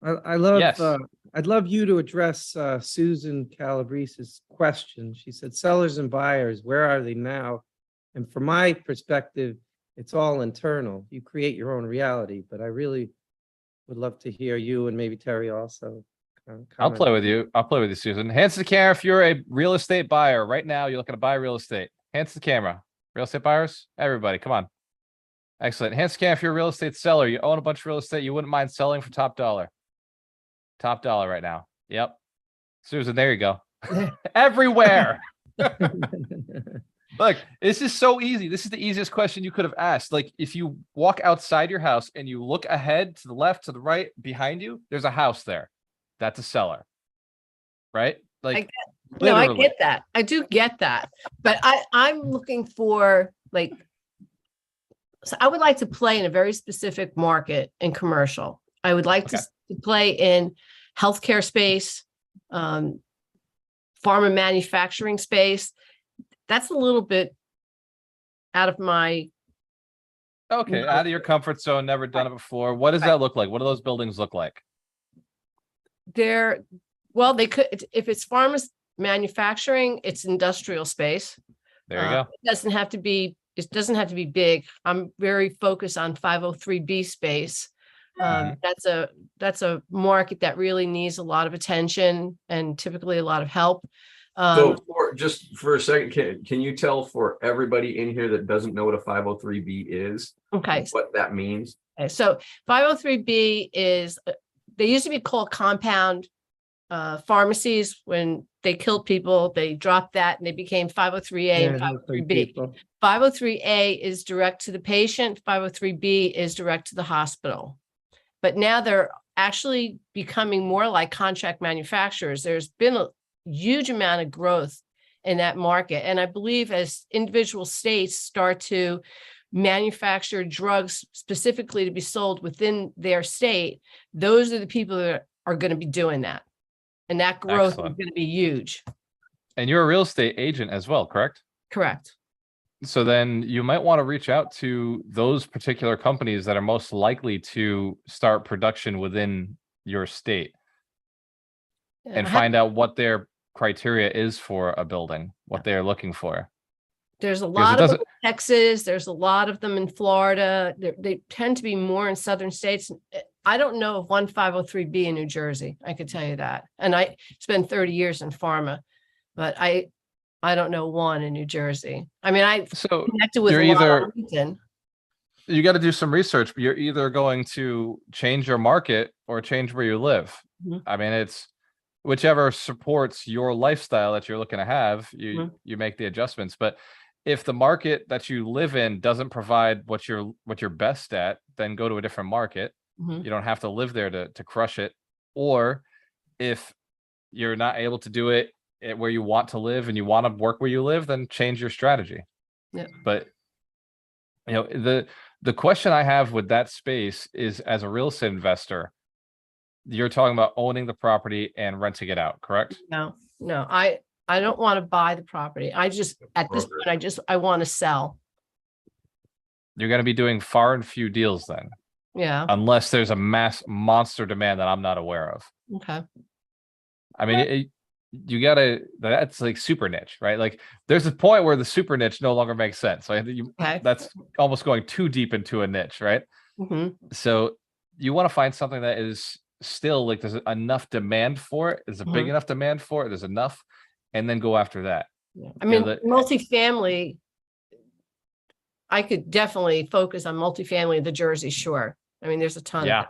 I love, Yes. I'd love you to address Susan Calabrese's question. She said, sellers and buyers, where are they now? And from my perspective, it's all internal. You create your own reality, but I really would love to hear you and maybe Terry also. I'll play with you. I'll play with you, Susan. Hands to the camera if you're a real estate buyer right now. You're looking to buy real estate. Hands to the camera. Real estate buyers, everybody, come on. Excellent. Hands to the camera if you're a real estate seller. You own a bunch of real estate. You wouldn't mind selling for top dollar. Top dollar right now. Yep. Susan, there you go. Everywhere. Look, this is so easy. This is the easiest question you could have asked. Like if you walk outside your house and you look ahead to the left, to the right, behind you, there's a house there. That's a seller. Right? Like No, I literally. get that. I do get that. But I'm looking for like, so I would like to play in a very specific market in commercial. I would like to play in healthcare space, pharma manufacturing space. That's a little bit out of my. Okay, out of your comfort zone, never done it before. What does that look like? What do those buildings look like? Well, they could, if it's pharma manufacturing, it's industrial space. There you go. It doesn't have to be big. I'm very focused on 503B space. That's a market that really needs a lot of attention and typically a lot of help. So just for a second, can you tell for everybody in here that doesn't know what a 503B is, Okay. what that means? Okay, so 503B is, they used to be called compound pharmacies. When they killed people, they dropped that and they became 503A and 503B. 503A is direct to the patient. 503B is direct to the hospital. But now they're actually becoming more like contract manufacturers. There's been a huge amount of growth in that market. And I believe as individual states start to manufacture drugs specifically to be sold within their state, those are the people that are going to be doing that. And that growth is going to be huge. And you're a real estate agent as well, correct? Correct. So then you might want to reach out to those particular companies that are most likely to start production within your state and find out what their criteria is for a building, what they're looking for. There's a lot of them in Texas. There's a lot of them in Florida. They tend to be more in southern states. I don't know of one 503B in New Jersey. I could tell you that. And I spent 30 years in pharma, but I don't know one in New Jersey. I mean, I connected with a lot on LinkedIn. You got to do some research, but you're either going to change your market or change where you live. I mean, it's whichever supports your lifestyle that you're looking to have, you make the adjustments. But if the market that you live in doesn't provide what you're best at, then go to a different market. You don't have to live there to crush it. Or if you're not able to do it where you want to live and you want to work where you live, then change your strategy. Yeah. But you know, the question I have with that space is, as a real estate investor, you're talking about owning the property and renting it out, correct? No, I don't want to buy the property. I just, at this point, I want to sell. you're going to be doing far and few deals then, Yeah, unless there's a mass monster demand that I'm not aware of. okay. I mean, that's like super niche, right? Like there's a point where the super niche no longer makes sense. So Okay. that's almost going too deep into a niche, right? Mhm. So you want to find something that is still like there's enough demand for it. There's a big Mhm. enough demand for it. There's enough, and then go after that. Yeah. I You mean, know, that- multifamily, I could definitely focus on multifamily, the Jersey Shore. I mean, there's a ton of Yeah, that.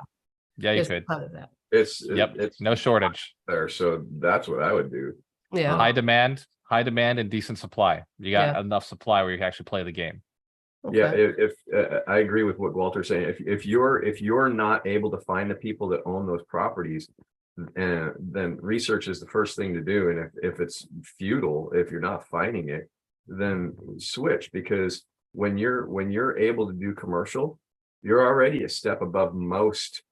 yeah, you There's a could. ton of that. Yep, It's no shortage. there, so that's what I would do. Yeah. High demand, and decent supply. You got Yeah. enough supply where you can actually play the game. Yeah, Okay. if I agree with what Walter's saying, if you're not able to find the people that own those properties, then research is the first thing to do. And if it's futile, if you're not finding it, then switch, because when you're able to do commercial, you're already a step above most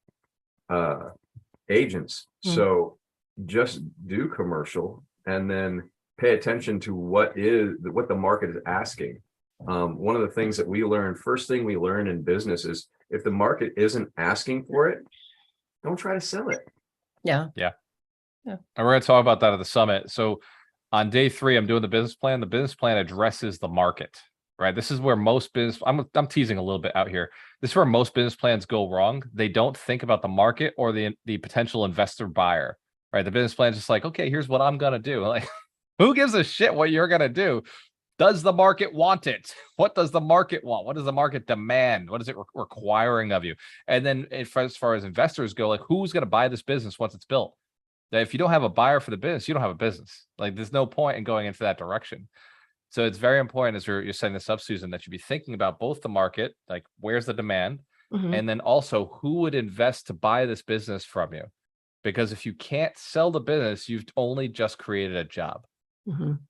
agents. Hmm. So just do commercial and then pay attention to what the market is asking. One of the things that first thing we learn in business is if the market isn't asking for it, don't try to sell it. Yeah. And we're going to talk about that at the summit. So on day 3, I'm doing the business plan. The business plan addresses the market, right? This is where most I'm teasing a little bit out here. This is where most business plans go wrong. They don't think about the market or the potential investor buyer, right? The business plan is just like, okay, here's what I'm going to do. Like, who gives a shit what you're going to do? Does the market want it? What does the market want? What does the market demand? What is it requiring of you? And then as far as investors go, like, who's going to buy this business once it's built? That if you don't have a buyer for the business, you don't have a business. Like, there's no point in going into that direction. So it's very important as you're setting this up, Susan, that you be thinking about both the market, like where's the demand, Mhm. and then also who would invest to buy this business from you? Because if you can't sell the business, you've only just created a job. Mhm.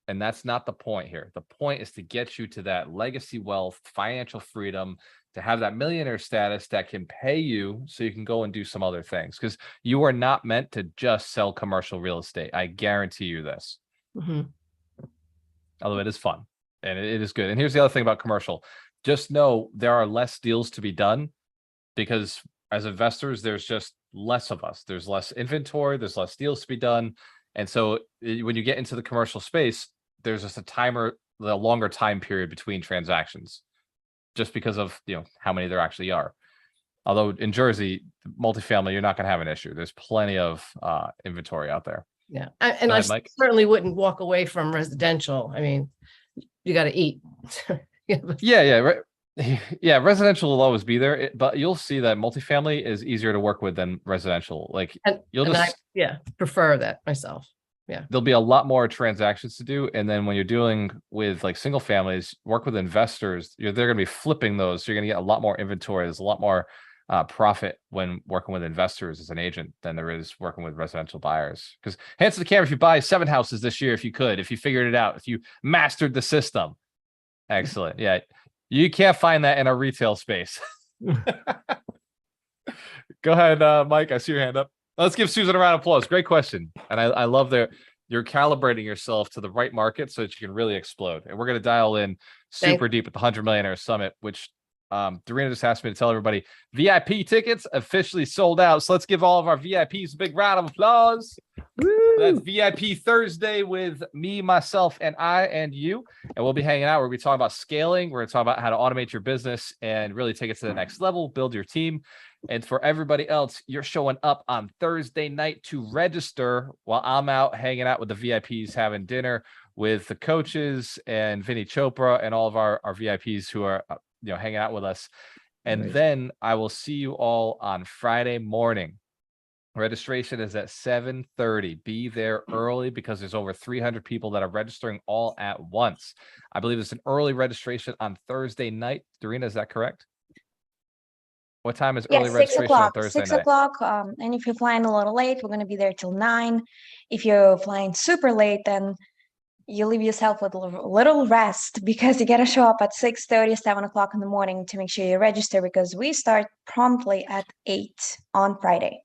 And that's not the point here. The point is to get you to that legacy wealth, financial freedom, to have that millionaire status that can pay you so you can go and do some other things. Because you are not meant to just sell commercial real estate. I guarantee you this. Mhm. Although it is fun and it is good. And here's the other thing about commercial. Just know there are less deals to be done because as investors, there's just less of us. There's less inventory. There's less deals to be done. And so when you get into the commercial space, there's just the longer time period between transactions, just because of how many there actually are. Although in Jersey, multifamily, you're not going to have an issue. There's plenty of inventory out there. Yeah. Go I ahead, Mike. certainly wouldn't walk away from residential. I mean, you got to eat. Yeah, right. Yeah, residential will always be there, but you'll see that multifamily is easier to work with than residential. Like you'll just prefer that myself. Yeah. There'll be a lot more transactions to do. And then when you're dealing with like single families, work with investors, they're going to be flipping those. So you're going to get a lot more inventory. There's a lot more profit when working with investors as an agent than there is working with residential buyers. Because hands to the camera, if you buy 7 houses this year, if you figured it out, if you mastered the system. Excellent. Yeah. You can't find that in a retail space. Go ahead, Mike. I see your hand up. Let's give Susan a round of applause. Great question. And I love that you're calibrating yourself to the right market so that you can really explode. And we're going to dial in super deep at the 100 Millionaire Summit, which Dorina just asked me to tell everybody VIP tickets officially sold out. So let's give all of our VIPs a big round of applause. Woo! That's VIP Thursday with me, myself, and you. And we'll be hanging out. We'll be talking about scaling. We're going to talk about how to automate your business and really take it to the next level, build your team. And for everybody else, you're showing up on Thursday night to register while I'm out hanging out with the VIPs, having dinner with the coaches and Vinny Chopra and all of our VIPs who are hanging out with us. And then I will see you all on Friday morning. Registration is at 7:30. Be there early because there's over 300 people that are registering all at once. I believe it's an early registration on Thursday night. Dorina, is that correct? What time is early registration on Thursday night? 6 o'clock. And if you're flying a little late, we're going to be there till 9. If you're flying super late, then you leave yourself with a little rest because you got to show up at 6:30, 7 o'clock in the morning to make sure you register because we start promptly at 8 on Friday.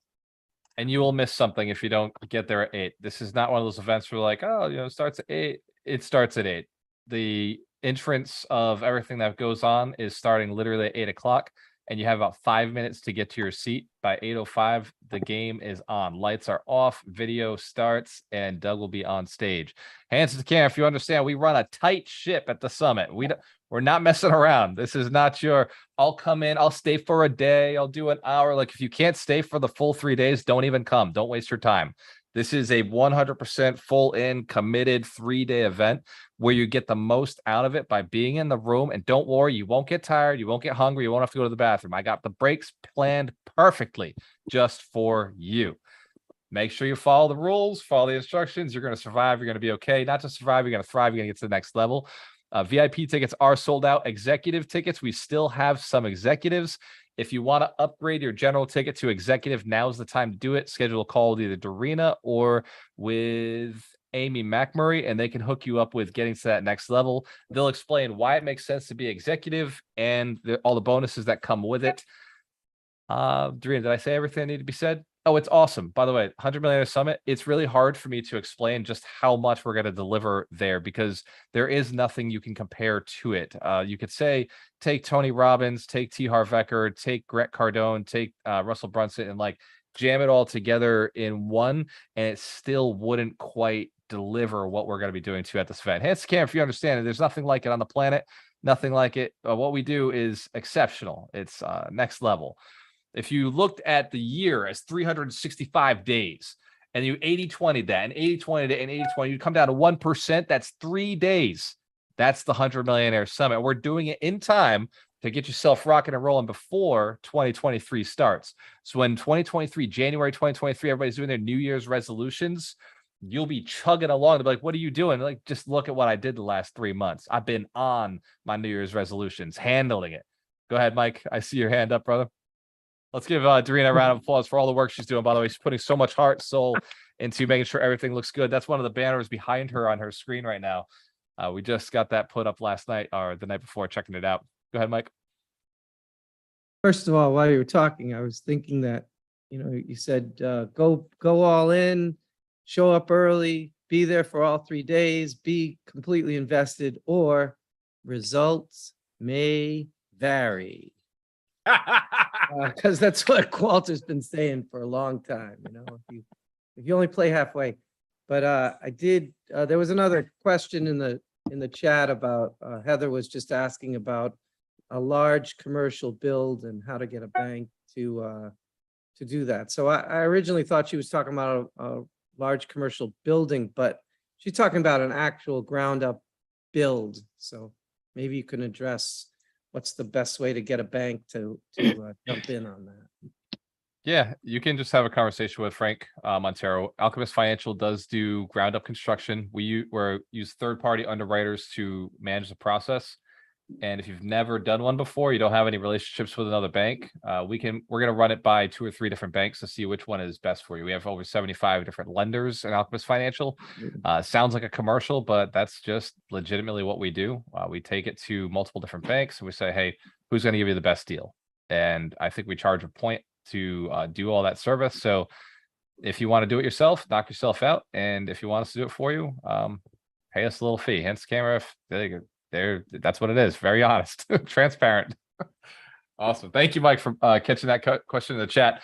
And you will miss something if you don't get there at 8. This is not one of those events where like, oh, it starts at 8. It starts at 8. The entrance of everything that goes on is starting literally at 8 o'clock, and you have about 5 minutes to get to your seat. By 8:05, the game is on. Lights are off, video starts, and Doug will be on stage. Hands to the camera if you understand. We run a tight ship at the summit. We're not messing around. This is not your, I'll come in, I'll stay for a day, I'll do an hour. Like, if you can't stay for the full 3 days, don't even come. Don't waste your time. This is a 100% full in committed 3-day event where you get the most out of it by being in the room. And don't worry, you won't get tired. You won't get hungry. You won't have to go to the bathroom. I got the breaks planned perfectly just for you. Make sure you follow the rules, follow the instructions. You're going to survive. You're going to be okay. Not just survive, you're going to thrive. You're going to get to the next level. VIP tickets are sold out. Executive tickets, we still have some executives. If you want to upgrade your general ticket to executive, now's the time to do it. Schedule a call with either Dorina or with Amy McMurray, and they can hook you up with getting to that next level. They'll explain why it makes sense to be executive and all the bonuses that come with it. Dorina, did I say everything that needed to be said? Oh, it's awesome. By the way, 100 Millionaire Summit, it's really hard for me to explain just how much we're going to deliver there because there is nothing you can compare to it. You could say, take Tony Robbins, take T. Harv Eker, take Grant Cardone, take Russell Brunson, and like jam it all together in one, and it still wouldn't quite deliver what we're going to be doing to at this event. Hands to camera if you understand it. There's nothing like it on the planet. Nothing like it. What we do is exceptional. It's next level. If you looked at the year as 365 days and you 80-20 that and 80-20 that and 80-20, you come down to 1%. That's 3 days. That's the 100 Millionaire Summit. We're doing it in time to get yourself rocking and rolling before 2023 starts. So when January 2023, everybody's doing their New Year's resolutions, you'll be chugging along. They'll be like, what are you doing? Like, just look at what I did the last 3 months. I've been on my New Year's resolutions, handling it. Go ahead, Mike. I see your hand up, brother. Let's give Dorina a round of applause for all the work she's doing. By the way, she's putting so much heart, soul into making sure everything looks good. That's one of the banners behind her on her screen right now. We just got that put up last night or the night before, checking it out. Go ahead, Mike. First of all, while you were talking, I was thinking that, you said go all in, show up early, be there for all 3 days, be completely invested, or results may vary. Because that's what Walter's been saying for a long time. If you only play halfway. But I did. There was another question in the chat about Heather was just asking about a large commercial build and how to get a bank to do that. So I originally thought she was talking about a large commercial building, but she's talking about an actual ground up build. So maybe you can address what's the best way to get a bank to jump in on that. Yeah, you can just have a conversation with Frank Montero. Alchemist Financial does do ground up construction. We use third-party underwriters to manage the process. And if you've never done one before, you don't have any relationships with another bank, we're going to run it by 2 or 3 different banks to see which one is best for you. We have over 75 different lenders in Alchemist Financial. Sounds like a commercial, but that's just legitimately what we do. We take it to multiple different banks and we say, hey, who's going to give you the best deal? And I think we charge a point to do all that service. So if you want to do it yourself, knock yourself out. And if you want us to do it for you, pay us a little fee. Hence the camera. If that's what it is. Very honest, transparent. Awesome. Thank you, Mike, for catching that question in the chat.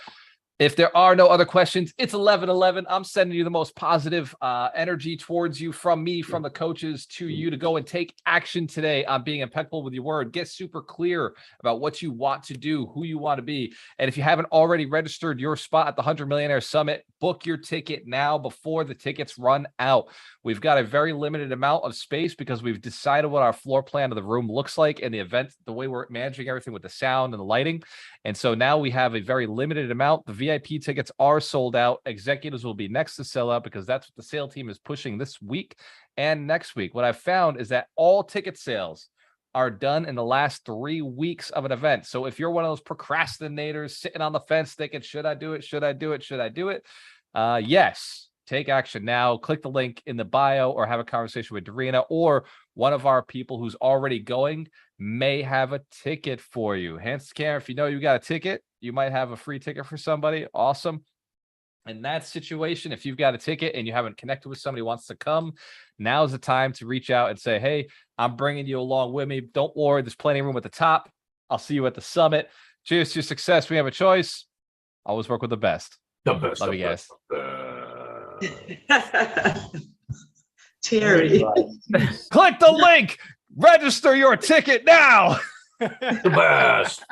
If there are no other questions, it's 11:11. I'm sending you the most positive energy towards you from me, from the coaches to you to go and take action today on being impeccable with your word. Get super clear about what you want to do, who you want to be. And if you haven't already registered your spot at the 100 Millionaire Summit, book your ticket now before the tickets run out. We've got a very limited amount of space because we've decided what our floor plan of the room looks like and the event, the way we're managing everything with the sound and the lighting. And so now we have a very limited amount. The VIP tickets are sold out. Executives will be next to sell out because that's what the sale team is pushing this week and next week. What I've found is that all ticket sales are done in the last 3 weeks of an event. So if you're one of those procrastinators sitting on the fence thinking, should I do it? Should I do it? Should I do it? Yes. Take action now. Click the link in the bio or have a conversation with Dorina, or one of our people who's already going may have a ticket for you. Hands to camera if you know you got a ticket. You might have a free ticket for somebody. Awesome. in that situation, if you've got a ticket and you haven't connected with somebody who wants to come, now's the time to reach out and say, hey, I'm bringing you along with me. Don't worry, there's plenty of room at the top. I'll see you at the summit. Cheers to your success. We have a choice. Always work with the best. The best. Love you guys. Terry. Click the link. Register your ticket now. The best.